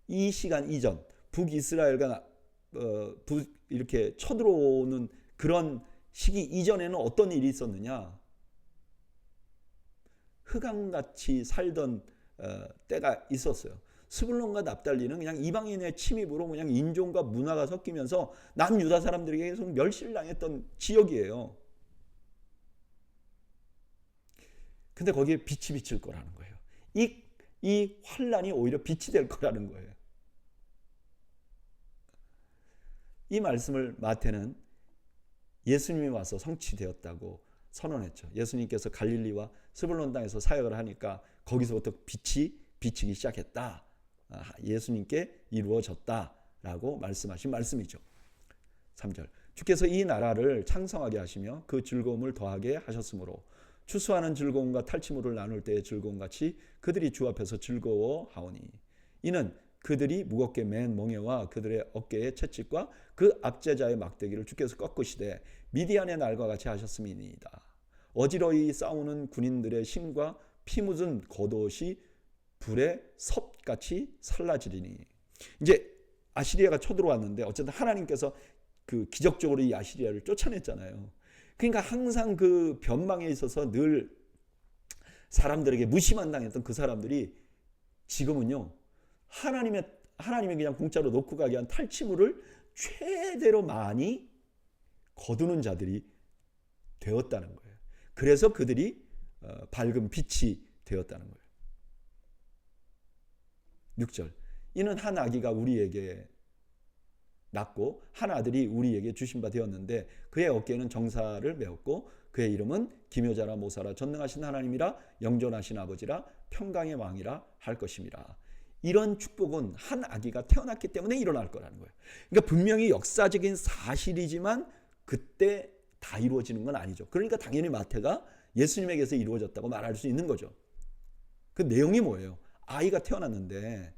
이 시간 이전 북이스라엘과 이렇게 쳐들어오는 그런 시기 이전에는 어떤 일이 있었느냐? 흑암같이 살던 때가 있었어요. 스불론과 납달리는 그냥 이방인의 침입으로 그냥 인종과 문화가 섞이면서 남유다 사람들에게 계속 멸시를 당했던 지역이에요. 근데 거기에 빛이 비칠 거라는 거예요. 이 환란이 오히려 빛이 될 거라는 거예요. 이 말씀을 마태는 예수님이 와서 성취되었다고 선언했죠. 예수님께서 갈릴리와 스불론 땅에서 사역을 하니까 거기서부터 빛이 비치기 시작했다. 예수님께 이루어졌다라고 말씀하신 말씀이죠. 3절, 주께서 이 나라를 창성하게 하시며 그 즐거움을 더하게 하셨으므로 추수하는 즐거움과 탈취물을 나눌 때의 즐거움같이 그들이 주 앞에서 즐거워하오니 이는 그들이 무겁게 맨 멍에와 그들의 어깨의 채찍과 그 압제자의 막대기를 주께서 꺾으시되 미디안의 날과 같이 하셨음이니이다. 어지러이 싸우는 군인들의 힘과 피 묻은 겉옷이 불의 섭같이 살라지리니. 이제 아시리아가 쳐들어왔는데 어쨌든 하나님께서 그 기적적으로 이 아시리아를 쫓아냈잖아요. 그러니까 항상 그 변방에 있어서 늘 사람들에게 무시만 당했던 그 사람들이 지금은요, 하나님이 그냥 공짜로 놓고 가게 한 탈취물을 최대로 많이 거두는 자들이 되었다는 거예요. 그래서 그들이 밝은 빛이 되었다는 거예요. 6절, 이는 한 아기가 우리에게 낳고 한 아들이 우리에게 주신 바 되었는데 그의 어깨에는 정사를 메었고 그의 이름은 기묘자라 모사라 전능하신 하나님이라 영존하신 아버지라 평강의 왕이라 할 것임이라. 이런 축복은 한 아기가 태어났기 때문에 일어날 거라는 거예요. 그러니까 분명히 역사적인 사실이지만 그때 다 이루어지는 건 아니죠. 그러니까 당연히 마태가 예수님에게서 이루어졌다고 말할 수 있는 거죠. 그 내용이 뭐예요? 아이가 태어났는데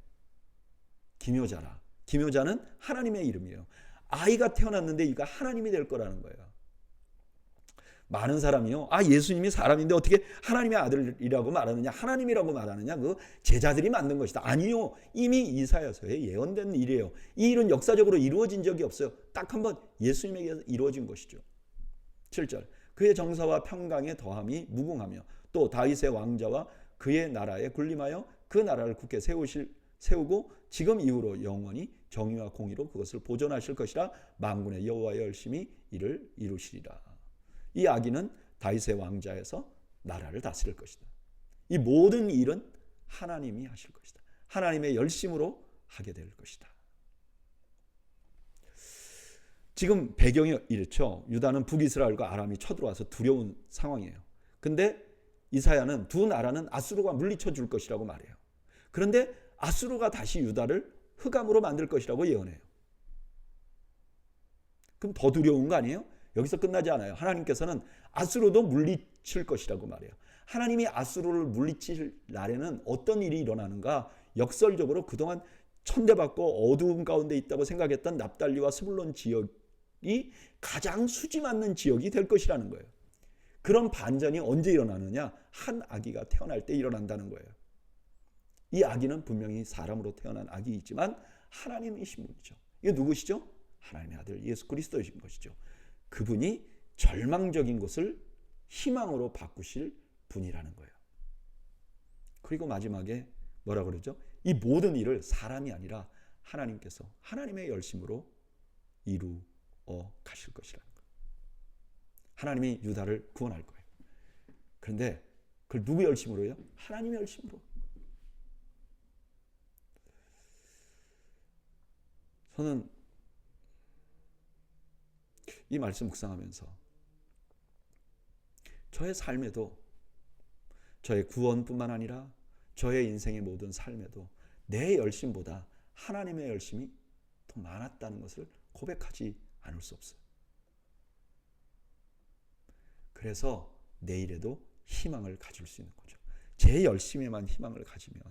기묘자라. 기묘자는 하나님의 이름이에요. 아이가 태어났는데 이가 하나님이 될 거라는 거예요. 많은 사람이요, 예수님이 사람인데 어떻게 하나님의 아들이라고 말하느냐, 하나님이라고 말하느냐, 그 제자들이 만든 것이다. 아니요, 이미 이사야서에 예언된 일이에요. 이 일은 역사적으로 이루어진 적이 없어요. 딱 한 번 예수님에게서 이루어진 것이죠. 7절, 그의 정사와 평강의 더함이 무궁하며 또 다윗의 왕자와 그의 나라에 군림하여 그 나라를 굳게 세우고 지금 이후로 영원히 정의와 공의로 그것을 보존하실 것이라 만군의 여호와의 열심히 이를 이루시리라. 이 아기는 다윗의 왕자에서 나라를 다스릴 것이다. 이 모든 일은 하나님이 하실 것이다. 하나님의 열심으로 하게 될 것이다. 지금 배경이 이렇죠. 유다는 북이스라엘과 아람이 쳐들어와서 두려운 상황이에요. 근데 이사야는 두 나라는 아수르가 물리쳐 줄 것이라고 말해요. 그런데 아수르가 다시 유다를 흑암으로 만들 것이라고 예언해요. 그럼 더 두려운 거 아니에요? 여기서 끝나지 않아요. 하나님께서는 아수르도 물리칠 것이라고 말해요. 하나님이 아수르를 물리칠 날에는 어떤 일이 일어나는가? 역설적으로 그동안 천대받고 어두운 가운데 있다고 생각했던 납달리와 스불론 지역이 가장 수지 맞는 지역이 될 것이라는 거예요. 그런 반전이 언제 일어나느냐? 한 아기가 태어날 때 일어난다는 거예요. 이 아기는 분명히 사람으로 태어난 아기이지만 하나님이신 분이죠. 이게 누구시죠? 하나님의 아들 예수 그리스도이신 것이죠. 그분이 절망적인 것을 희망으로 바꾸실 분이라는 거예요. 그리고 마지막에 뭐라 그러죠? 이 모든 일을 사람이 아니라 하나님께서 하나님의 열심으로 이루어 가실 것이라는 거예요. 하나님이 유다를 구원할 거예요. 그런데 그걸 누구 열심으로요? 하나님의 열심으로. 저는 이 말씀 묵상하면서 저의 삶에도 저의 구원뿐만 아니라 저의 인생의 모든 삶에도 내 열심보다 하나님의 열심이 더 많았다는 것을 고백하지 않을 수 없어요. 그래서 내일에도 희망을 가질 수 있는 거죠. 제 열심에만 희망을 가지면,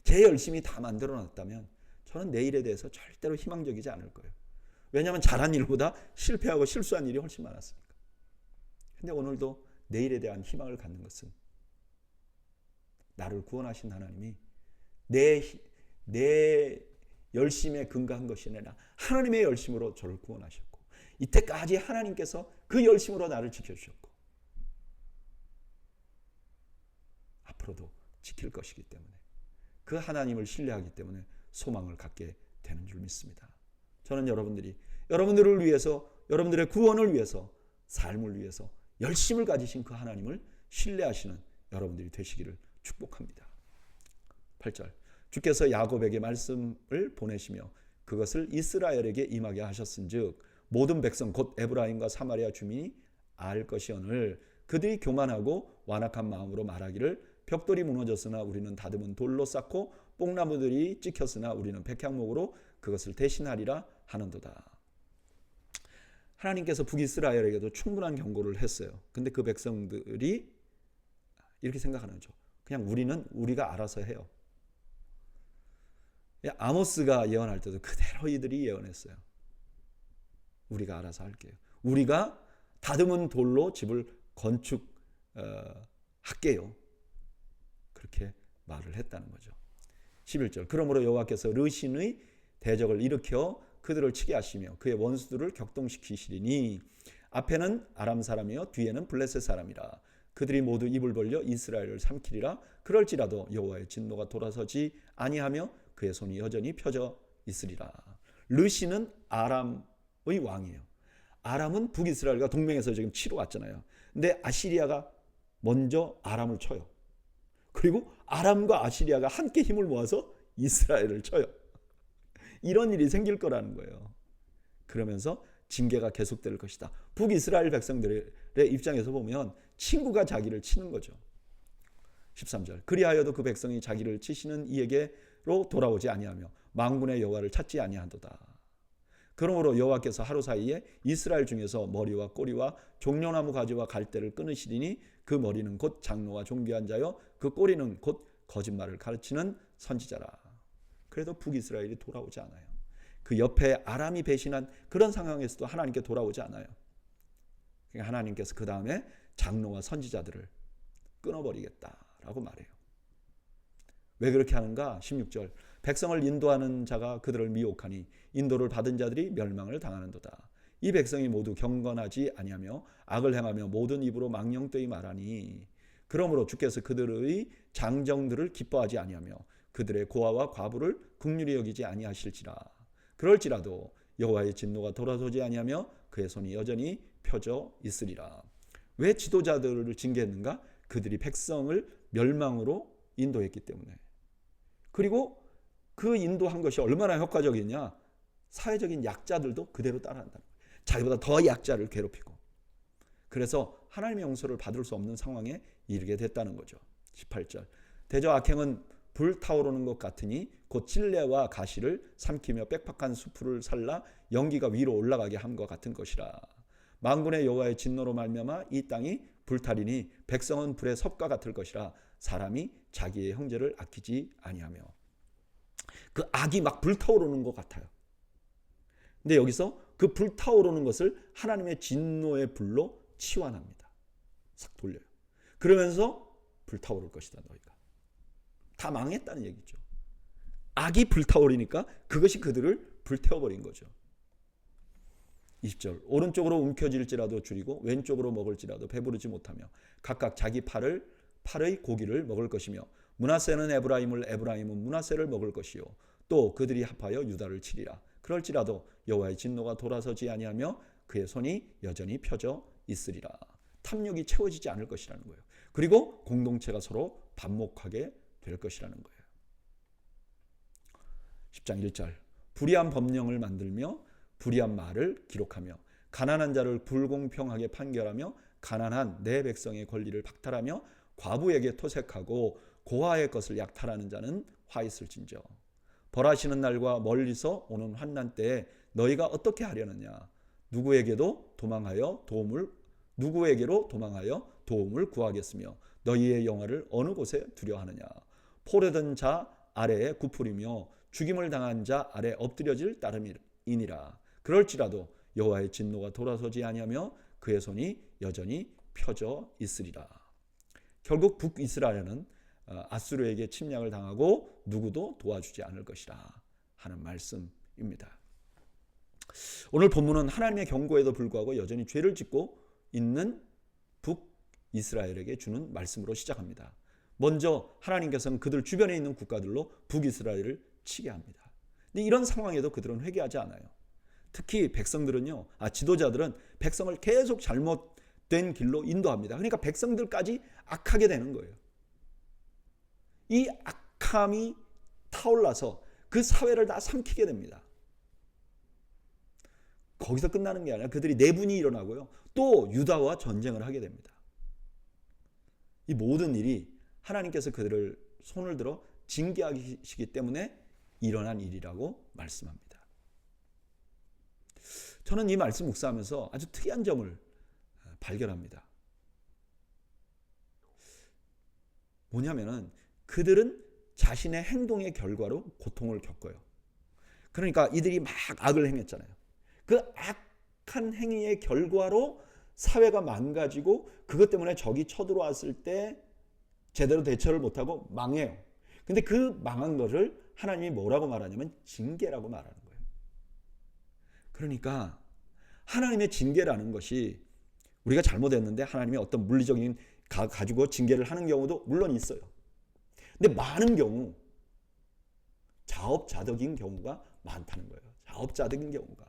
제 열심이 다 만들어놨다면 저는 내일에 대해서 절대로 희망적이지 않을 거예요. 왜냐하면 잘한 일보다 실패하고 실수한 일이 훨씬 많았으니까. 근데 오늘도 내일에 대한 희망을 갖는 것은 나를 구원하신 하나님이 내 열심에 근거한 것이 아니라 하나님의 열심으로 저를 구원하셨고, 이때까지 하나님께서 그 열심으로 나를 지켜주셨고 앞으로도 지킬 것이기 때문에, 그 하나님을 신뢰하기 때문에 소망을 갖게 되는 줄 믿습니다. 저는 여러분들을 위해서, 여러분들의 구원을 위해서, 삶을 위해서 열심을 가지신 그 하나님을 신뢰하시는 여러분들이 되시기를 축복합니다. 8절, 주께서 야곱에게 말씀을 보내시며 그것을 이스라엘에게 임하게 하셨은즉 모든 백성 곧 에브라임과 사마리아 주민이 알 것이오늘 그들이 교만하고 완악한 마음으로 말하기를 벽돌이 무너졌으나 우리는 다듬은 돌로 쌓고 뽕나무들이 찍혔으나 우리는 백향목으로 그것을 대신하리라 하는도다. 하나님께서 북이스라엘에게도 충분한 경고를 했어요. 근데 그 백성들이 이렇게 생각하는 거죠. 그냥 우리가 알아서 해요. 아모스가 예언할 때도 그대로 이들이 예언했어요. 우리가 알아서 할게요. 우리가 다듬은 돌로 집을 건축할게요. 그렇게 말을 했다는 거죠. 11절, 그러므로 여호와께서 르신의 대적을 일으켜 그들을 치게 하시며 그의 원수들을 격동시키시리니 앞에는 아람 사람이요 뒤에는 블레셋 사람이라. 그들이 모두 입을 벌려 이스라엘을 삼키리라. 그럴지라도 여호와의 진노가 돌아서지 아니하며 그의 손이 여전히 펴져 있으리라. 르신은 아람의 왕이에요. 아람은 북이스라엘과 동맹에서 지금 치러 왔잖아요. 근데 아시리아가 먼저 아람을 쳐요. 그리고 아람과 아시리아가 함께 힘을 모아서 이스라엘을 쳐요. 이런 일이 생길 거라는 거예요. 그러면서 징계가 계속될 것이다. 북이스라엘 백성들의 입장에서 보면 친구가 자기를 치는 거죠. 13절, 그리하여도 그 백성이 자기를 치시는 이에게로 돌아오지 아니하며 만군의 여호와를 찾지 아니한도다. 그러므로 여호와께서 하루 사이에 이스라엘 중에서 머리와 꼬리와 종려나무 가지와 갈대를 끊으시리니 그 머리는 곧 장로와 존귀한 자요 그 꼬리는 곧 거짓말을 가르치는 선지자라. 그래도 북이스라엘이 돌아오지 않아요. 그 옆에 아람이 배신한 그런 상황에서도 하나님께 돌아오지 않아요. 그러니까 하나님께서 그 다음에 장로와 선지자들을 끊어버리겠다라고 말해요. 왜 그렇게 하는가? 16절, 백성을 인도하는 자가 그들을 미혹하니 인도를 받은 자들이 멸망을 당하는도다. 이 백성이 모두 경건하지 아니하며 악을 행하며 모든 입으로 망령되이 말하니 그러므로 주께서 그들의 장정들을 기뻐하지 아니하며 그들의 고아와 과부를 긍휼히 여기지 아니하실지라. 그럴지라도 여호와의 진노가 돌아서지 아니하며 그의 손이 여전히 펴져 있으리라. 왜 지도자들을 징계했는가? 그들이 백성을 멸망으로 인도했기 때문에. 그리고 그 인도한 것이 얼마나 효과적이냐? 사회적인 약자들도 그대로 따라한다. 자기보다 더 약자를 괴롭히고. 그래서 하나님의 용서를 받을 수 없는 상황에 이르게 됐다는 거죠. 18절. 대저 악행은 불타오르는 것 같으니 곧 찔레와 가시를 삼키며 빽빽한 수풀을 살라 연기가 위로 올라가게 함과 같은 것이라. 만군의 여호와의 진노로 말미암아 이 땅이 불타리니 백성은 불의 섭과 같을 것이라. 사람이 자기의 형제를 아끼지 아니하며. 그 악이 막 불타오르는 것 같아요. 근데 여기서 그 불타오르는 것을 하나님의 진노의 불로 치환합니다. 싹 돌려요. 그러면서 불타오를 것이다 너희가. 다 망했다는 얘기죠. 악이 불타오르니까 그것이 그들을 불태워버린 거죠. 20절. 오른쪽으로 움켜질지라도 줄이고 왼쪽으로 먹을지라도 배부르지 못하며 각각 자기 팔의 고기를 먹을 것이며 므낫세는 에브라임을 에브라임은 므낫세를 먹을 것이요 또 그들이 합하여 유다를 치리라. 그럴지라도 여호와의 진노가 돌아서지 아니하며 그의 손이 여전히 펴져 있으리라. 탐욕이 채워지지 않을 것이라는 거예요. 그리고 공동체가 서로 반목하게 될 것이라는 거예요. 10장 1절. 불의한 법령을 만들며 불의한 말을 기록하며 가난한 자를 불공평하게 판결하며 가난한 내 백성의 권리를 박탈하며 과부에게 토색하고 고아의 것을 약탈하는 자는 화 있을진저. 벌하시는 날과 멀리서 오는 환난 때에 너희가 어떻게 하려느냐. 누구에게로 도망하여 도움을 구하겠으며 너희의 영화를 어느 곳에 두려 하느냐. 포로된 자 아래에 굽으리며 죽임을 당한 자 아래 엎드려질 따름이니라. 그럴지라도 여호와의 진노가 돌아서지 아니하며 그의 손이 여전히 펴져 있으리라. 결국 북이스라엘은 아수르에게 침략을 당하고 누구도 도와주지 않을 것이라 하는 말씀입니다. 오늘 본문은 하나님의 경고에도 불구하고 여전히 죄를 짓고 있는 북이스라엘에게 주는 말씀으로 시작합니다. 먼저 하나님께서는 그들 주변에 있는 국가들로 북이스라엘을 치게 합니다. 근데 이런 상황에도 그들은 회개하지 않아요. 특히 백성들은요, 지도자들은 백성을 계속 잘못된 길로 인도합니다. 그러니까 백성들까지 악하게 되는 거예요. 이 악함이 타올라서 그 사회를 다 삼키게 됩니다. 거기서 끝나는 게 아니라 그들이 내분이 일어나고요. 또 유다와 전쟁을 하게 됩니다. 이 모든 일이 하나님께서 그들을 손을 들어 징계하시기 때문에 일어난 일이라고 말씀합니다. 저는 이 말씀 묵상하면서 아주 특이한 점을 발견합니다. 뭐냐면은 그들은 자신의 행동의 결과로 고통을 겪어요. 그러니까 이들이 막 악을 행했잖아요. 그 악한 행위의 결과로 사회가 망가지고 그것 때문에 적이 쳐들어왔을 때 제대로 대처를 못하고 망해요. 근데 그 망한 것을 하나님이 뭐라고 말하냐면 징계라고 말하는 거예요. 그러니까 하나님의 징계라는 것이 우리가 잘못했는데 하나님이 어떤 물리적인 가지고 징계를 하는 경우도 물론 있어요. 근데 많은 경우 자업자득인 경우가 많다는 거예요. 자업자득인 경우가.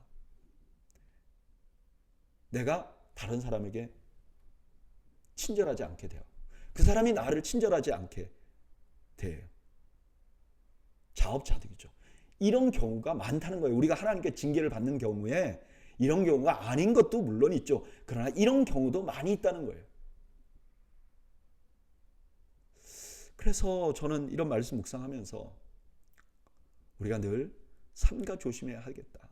내가 다른 사람에게 친절하지 않게 돼요. 그 사람이 나를 친절하지 않게 돼요. 자업자득이죠. 이런 경우가 많다는 거예요. 우리가 하나님께 징계를 받는 경우에 이런 경우가 아닌 것도 물론 있죠. 그러나 이런 경우도 많이 있다는 거예요. 그래서 저는 이런 말씀 묵상하면서 우리가 늘 삼가 조심해야 하겠다.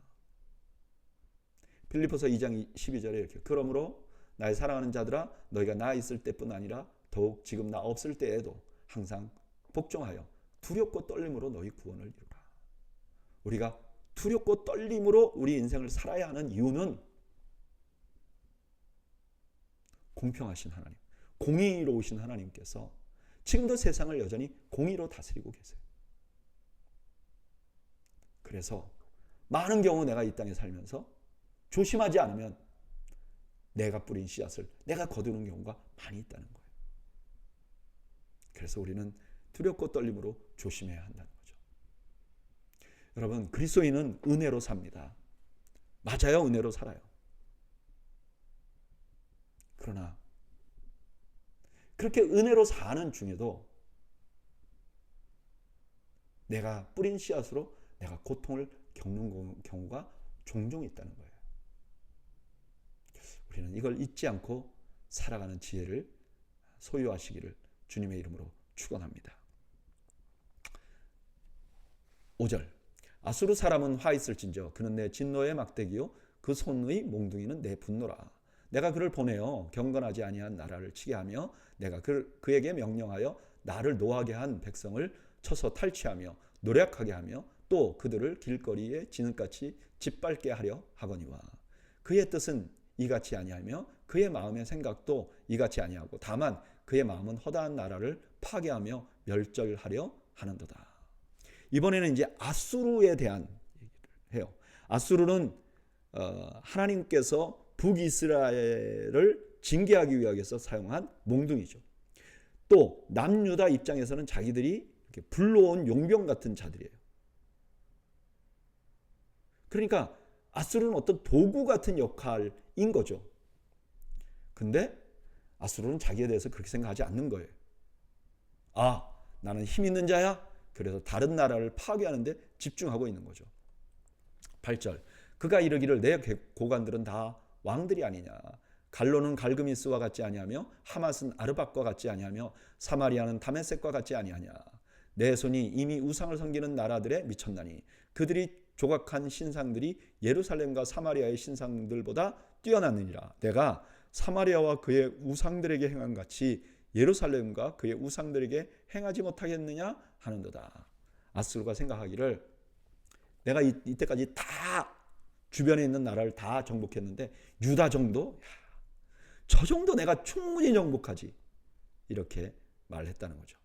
빌립보서 2장 12절에 이렇게 그러므로 나의 사랑하는 자들아 너희가 나 있을 때뿐 아니라 더욱 지금 나 없을 때에도 항상 복종하여 두렵고 떨림으로 너희 구원을 이루라. 우리가 두렵고 떨림으로 우리 인생을 살아야 하는 이유는 공평하신 하나님, 공의로우신 하나님께서 지금도 세상을 여전히 공의로 다스리고 계세요. 그래서 많은 경우 내가 이 땅에 살면서 조심하지 않으면 내가 뿌린 씨앗을 내가 거두는 경우가 많이 있다는 거예요. 그래서 우리는 두렵고 떨림으로 조심해야 한다는 거죠. 여러분, 그리스도인은 은혜로 삽니다. 맞아요, 은혜로 살아요. 그러나 그렇게 은혜로 사는 중에도 내가 뿌린 씨앗으로 내가 고통을 겪는 경우가 종종 있다는 거예요. 우리는 이걸 잊지 않고 살아가는 지혜를 소유하시기를 주님의 이름으로 축원합니다. 5절, 아수르 사람은 화 있을진저 그는 내 진노의 막대기요 그 손의 몽둥이는 내 분노라. 내가 그를 보내어 경건하지 아니한 나라를 치게 하며 내가 그에게 명령하여 나를 노하게 한 백성을 쳐서 탈취하며 노략하게 하며 또 그들을 길거리에 진흙같이 짓밟게 하려 하거니와. 그의 뜻은 이같이 아니하며 그의 마음의 생각도 이같이 아니하고 다만 그의 마음은 허다한 나라를 파괴하며 멸절하려 하는도다. 이번에는 이제 아수르에 대한 얘기를 해요. 아수르는 하나님께서 북이스라엘을 징계하기 위해서 사용한 몽둥이죠. 또 남유다 입장에서는 자기들이 이렇게 불러온 용병 같은 자들이에요. 그러니까 아수르는 어떤 도구 같은 역할인 거죠. 근데 아수르는 자기에 대해서 그렇게 생각하지 않는 거예요. 아, 나는 힘 있는 자야. 그래서 다른 나라를 파괴하는데 집중하고 있는 거죠. 8절, 그가 이르기를 내 고관들은 다 왕들이 아니냐. 갈로는 갈그미스와 같지 아니하며 하맛은 아르박과 같지 아니하며 사마리아는 다메섹과 같지 아니하냐. 내 손이 이미 우상을 섬기는 나라들에 미쳤나니 그들이 조각한 신상들이 예루살렘과 사마리아의 신상들보다 뛰어나느니라. 내가 사마리아와 그의 우상들에게 행한 같이 예루살렘과 그의 우상들에게 행하지 못하겠느냐 하는도다. 아수르가 생각하기를 내가 이때까지 다 주변에 있는 나라를 다 정복했는데 유다 정도? 저 정도 내가 충분히 정복하지. 이렇게 말했다는 거죠.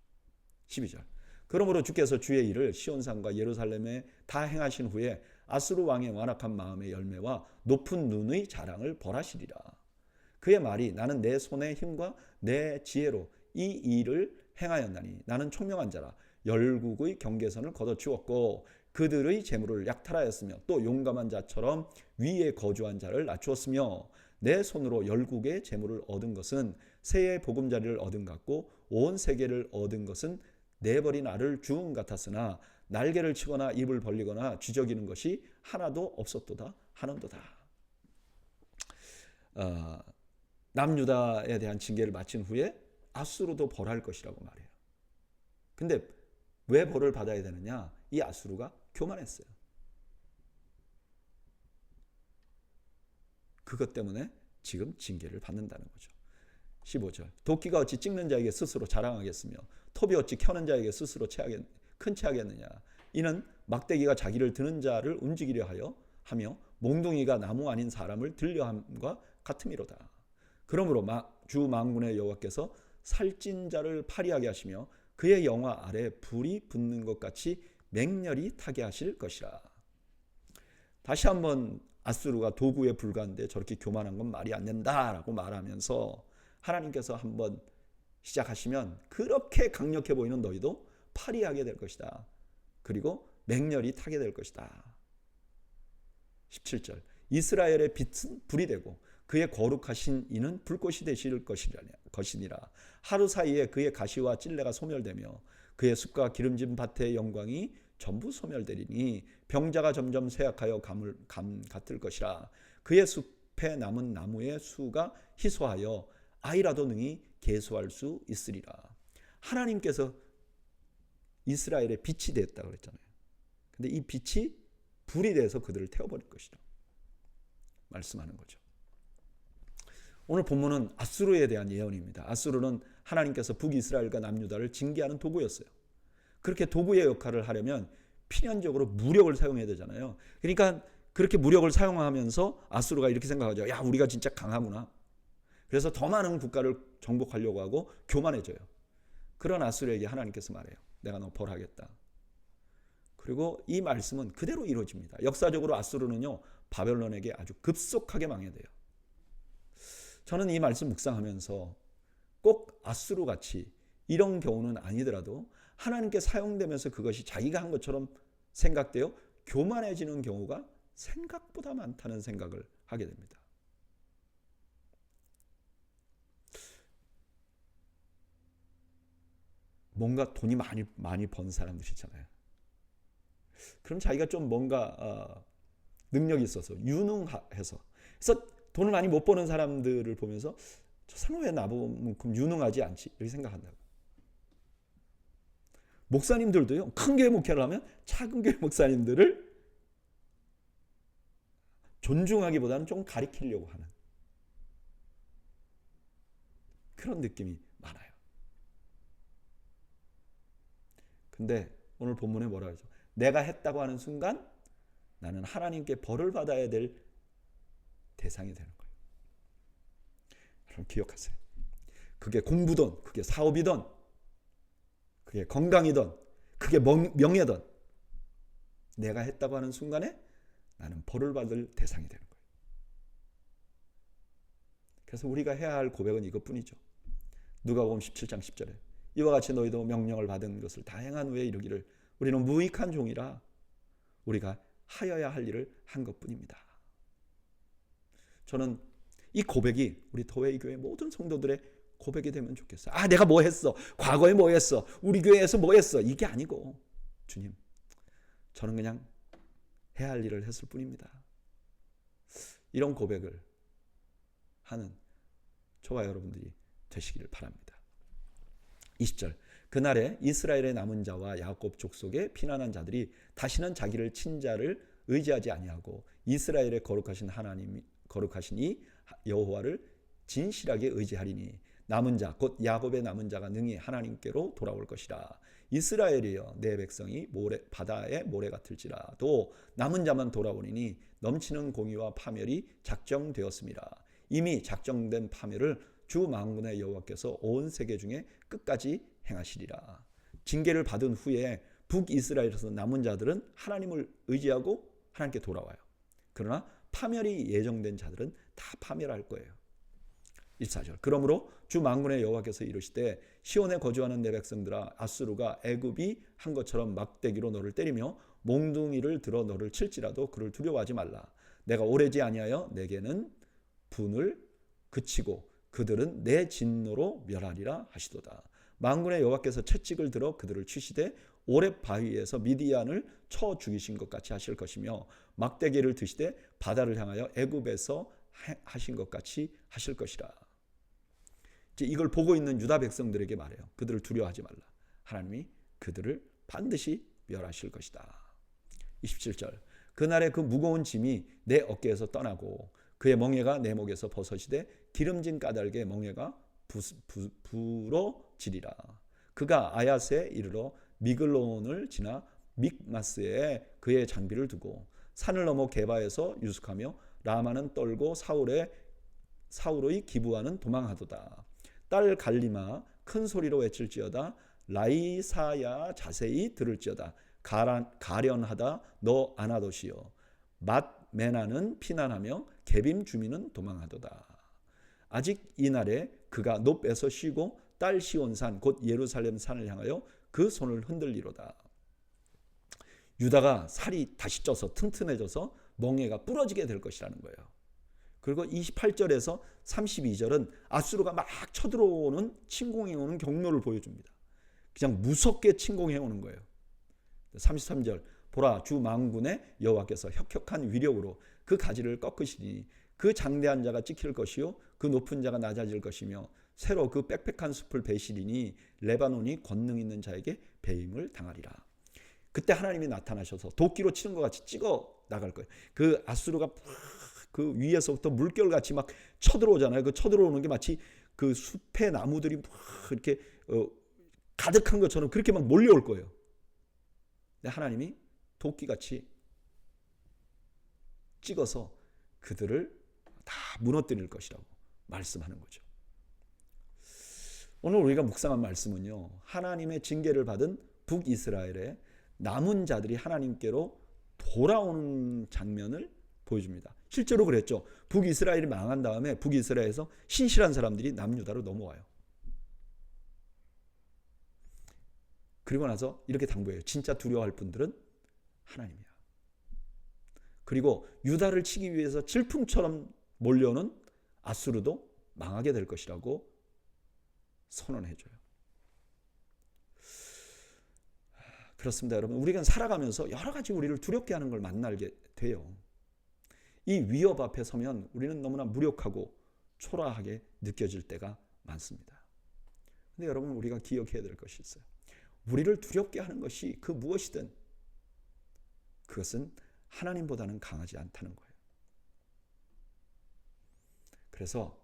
12절, 그러므로 주께서 주의 일을 시온산과 예루살렘에 다 행하신 후에 아수르 왕의 완악한 마음의 열매와 높은 눈의 자랑을 벌하시리라. 그의 말이 나는 내 손의 힘과 내 지혜로 이 일을 행하였나니 나는 총명한 자라. 열국의 경계선을 걷어치웠고 그들의 재물을 약탈하였으며 또 용감한 자처럼 위에 거주한 자를 낮추었으며 내 손으로 열국의 재물을 얻은 것은 새의 보금자리를 얻은 같고 온 세계를 얻은 것은 내버린 알을 주음 같았으나 날개를 치거나 입을 벌리거나 쥐저기는 것이 하나도 없었도다 하는도다. 남유다에 대한 징계를 마친 후에 아수르도 벌할 것이라고 말해요. 근데 왜 벌을 받아야 되느냐? 이 아수르가 교만했어요. 그것 때문에 지금 징계를 받는다는 거죠. 15절, 도끼가 어찌 찍는 자에게 스스로 자랑하겠으며 톱이 어찌 켜는 자에게 스스로 큰 체하겠느냐. 이는 막대기가 자기를 드는 자를 움직이려 하며 몽둥이가 나무 아닌 사람을 들려 함과 같음이로다. 그러므로 주 만군의 여호와께서 살찐 자를 파리하게 하시며 그의 영화 아래 불이 붙는 것 같이 맹렬히 타게 하실 것이라. 다시 한번 아수르가 도구에 불과한데 저렇게 교만한 건 말이 안 된다라고 말하면서 하나님께서 한번 시작하시면 그렇게 강력해 보이는 너희도 파리하게 될 것이다. 그리고 맹렬히 타게 될 것이다. 17절, 이스라엘의 빛은 불이 되고 그의 거룩하신 이는 불꽃이 되실 것이니라. 하루 사이에 그의 가시와 찔레가 소멸되며 그의 숲과 기름진 밭의 영광이 전부 소멸되리니 병자가 점점 쇠약하여 감 같을 것이라. 그의 숲에 남은 나무의 수가 희소하여 아이라도 능히 계수할 수 있으리라. 하나님께서 이스라엘의 빛이 되었다고 그랬잖아요. 근데 이 빛이 불이 돼서 그들을 태워버릴 것이라 말씀하는 거죠. 오늘 본문은 아수르에 대한 예언입니다. 아수르는 하나님께서 북이스라엘과 남유다를 징계하는 도구였어요. 그렇게 도구의 역할을 하려면 필연적으로 무력을 사용해야 되잖아요. 그러니까 그렇게 무력을 사용하면서 아수르가 이렇게 생각하죠. 야, 우리가 진짜 강하구나. 그래서 더 많은 국가를 정복하려고 하고 교만해져요. 그런 아수르에게 하나님께서 말해요. 내가 너 벌하겠다. 그리고 이 말씀은 그대로 이루어집니다. 역사적으로 아수르는요, 바벨론에게 아주 급속하게 망해돼요. 저는 이 말씀 묵상하면서 꼭 아수르 같이 이런 경우는 아니더라도 하나님께 사용되면서 그것이 자기가 한 것처럼 생각되어 교만해지는 경우가 생각보다 많다는 생각을 하게 됩니다. 뭔가 돈이 많이 번 사람들 있잖아요. 그럼 자기가 좀 뭔가 능력이 있어서 유능해서, 그래서 돈을 많이 못 버는 사람들을 보면서 저 사람 왜 나보만큼 유능하지 않지? 이렇게 생각한다고. 목사님들도요, 큰 교회 목회를 하면 작은 교회 목사님들을 존중하기보다는 좀 가리키려고 하는 그런 느낌이 많아요. 근데 오늘 본문에 뭐라 그러죠? 내가 했다고 하는 순간 나는 하나님께 벌을 받아야 될 대상이 되는 거예요. 여러분 기억하세요. 그게 공부든, 그게 사업이든, 그게 건강이든, 그게 명예든, 내가 했다고 하는 순간에 나는 벌을 받을 대상이 되는 거예요. 그래서 우리가 해야 할 고백은 이것뿐이죠. 누가복음 17장 10절에 이와 같이 너희도 명령을 받은 것을 다 행한 후에 이르기를 우리는 무익한 종이라 우리가 하여야 할 일을 한 것뿐입니다. 저는 이 고백이 우리 도회의 교회 모든 성도들의 고백이 되면 좋겠어요. 내가 뭐 했어? 과거에 뭐 했어? 우리 교회에서 뭐 했어? 이게 아니고, 주님, 저는 그냥 해야 할 일을 했을 뿐입니다. 이런 고백을 하는 저와 여러분들이 되시기를 바랍니다. 20절, 그날에 이스라엘의 남은 자와 야곱 족속에 피난한 자들이 다시는 자기를 친자를 의지하지 아니하고 이스라엘의 거룩하신 이 여호와를 진실하게 의지하리니 남은 자 곧 야곱의 남은 자가 능히 하나님께로 돌아올 것이라. 이스라엘이여 내 백성이 바다의 모래 같을지라도 남은 자만 돌아오리니 넘치는 공의와 파멸이 작정되었습니다. 이미 작정된 파멸을 주 만군의 여호와께서 온 세계 중에 끝까지 행하시리라. 징계를 받은 후에 북이스라엘에서 남은 자들은 하나님을 의지하고 하나님께 돌아와요. 그러나 파멸이 예정된 자들은 다 파멸할 거예요. 14절, 그러므로 주 만군의 여호와께서 이르시되 시온에 거주하는 내 백성들아, 아수르가 애굽이 한 것처럼 막대기로 너를 때리며 몽둥이를 들어 너를 칠지라도 그를 두려워하지 말라. 내가 오래지 아니하여 내게는 분을 그치고 그들은 내 진노로 멸하리라 하시도다. 만군의 여호와께서 채찍을 들어 그들을 치시되 오렙 바위에서 미디안을 쳐 죽이신 것 같이 하실 것이며 막대기를 드시되 바다를 향하여 애굽에서 하신 것 같이 하실 것이라. 이걸 보고 있는 유다 백성들에게 말해요. 그들을 두려워하지 말라. 하나님이 그들을 반드시 멸하실 것이다. 27절, 그날에 그 무거운 짐이 내 어깨에서 떠나고 그의 멍에가 내 목에서 벗어지되 기름진 까닭에 멍에가 부러지리라. 그가 아야스에 이르러 미글론을 지나 믹마스에 그의 장비를 두고 산을 넘어 게바에서 유숙하며 라마는 떨고 사울의 기부하는 도망하도다. 딸 갈리마 큰 소리로 외칠지어다. 라이사야 자세히 들을지어다. 가련하다 너 아나도시여. 맏메나는 피난하며 게빔 주민은 도망하도다. 아직 이날에 그가 높에서 쉬고 딸 시온산 곧 예루살렘 산을 향하여 그 손을 흔들리로다. 유다가 살이 다시 쪄서 튼튼해져서 멍에가 부러지게 될 것이라는 거예요. 그리고 28절에서 32절은 아수르가 막 쳐들어오는 침공해오는 경로를 보여줍니다. 그냥 무섭게 침공해오는 거예요. 33절, 보라 주 만군의 여호와께서 혁혁한 위력으로 그 가지를 꺾으시니 그 장대한 자가 찍힐 것이요 그 높은 자가 낮아질 것이며 새로 그 빽빽한 숲을 베시리니 레바논이 권능 있는 자에게 배임을 당하리라. 그때 하나님이 나타나셔서 도끼로 치는 것 같이 찍어 나갈 거예요. 그 아수르가 그 위에서부터 물결같이 막 쳐들어오잖아요. 그 쳐들어오는 게 마치 그 숲의 나무들이 막 이렇게 가득한 것처럼 그렇게 막 몰려올 거예요. 근데 하나님이 도끼같이 찍어서 그들을 다 무너뜨릴 것이라고 말씀하는 거죠. 오늘 우리가 묵상한 말씀은요, 하나님의 징계를 받은 북이스라엘의 남은 자들이 하나님께로 돌아오는 장면을 보여줍니다. 실제로 그랬죠. 북이스라엘이 망한 다음에 북이스라엘에서 신실한 사람들이 남유다로 넘어와요. 그리고 나서 이렇게 당부해요. 진짜 두려워할 분들은 하나님이야. 그리고 유다를 치기 위해서 질풍처럼 몰려오는 아수르도 망하게 될 것이라고 선언해줘요. 그렇습니다, 여러분. 우리가 살아가면서 여러 가지 우리를 두렵게 하는 걸 만나게 돼요. 이 위협 앞에 서면 우리는 너무나 무력하고 초라하게 느껴질 때가 많습니다. 근데 여러분, 우리가 기억해야 될 것이 있어요. 우리를 두렵게 하는 것이 그 무엇이든 그것은 하나님보다는 강하지 않다는 거예요. 그래서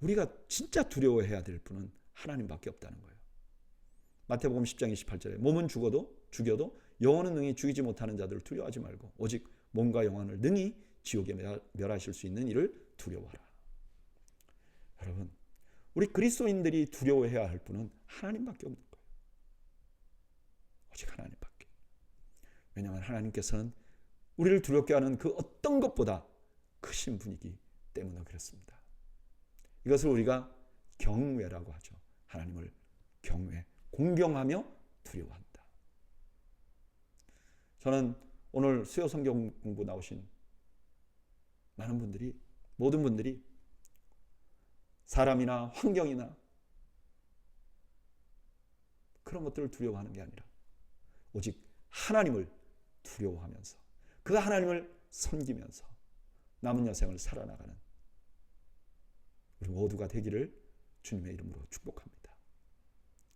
우리가 진짜 두려워해야 될 분은 하나님밖에 없다는 거예요. 마태복음 10장 28절에 몸은 죽여도 영혼은 능히 죽이지 못하는 자들을 두려워하지 말고 오직 몸과 영혼을 능히 지옥에 멸하실 수 있는 이를 두려워하라. 여러분, 우리 그리스도인들이 두려워해야 할 분은 하나님밖에 없는 거예요. 오직 하나님밖에. 왜냐하면 하나님께서는 우리를 두렵게 하는 그 어떤 것보다 크신 분이기 때문에 그렇습니다. 이것을 우리가 경외라고 하죠. 하나님을 경외, 공경하며 두려워한다. 저는 오늘 수요 성경 공부 나오신 많은 분들이, 모든 분들이 사람이나 환경이나 그런 것들을 두려워하는 게 아니라 오직 하나님을 두려워하면서 그 하나님을 섬기면서 남은 여생을 살아나가는 우리 모두가 되기를 주님의 이름으로 축복합니다.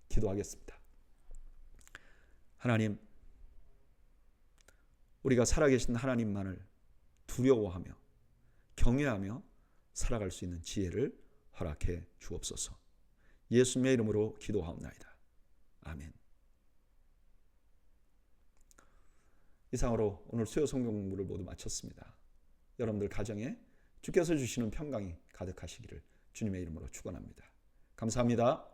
기도하겠습니다. 하나님, 우리가 살아계신 하나님만을 두려워하며 경외하며 살아갈 수 있는 지혜를 허락해 주옵소서. 예수님의 이름으로 기도하옵나이다. 아멘. 이상으로 오늘 수요 성경 공부를 모두 마쳤습니다. 여러분들 가정에 주께서 주시는 평강이 가득하시기를 주님의 이름으로 축원합니다. 감사합니다.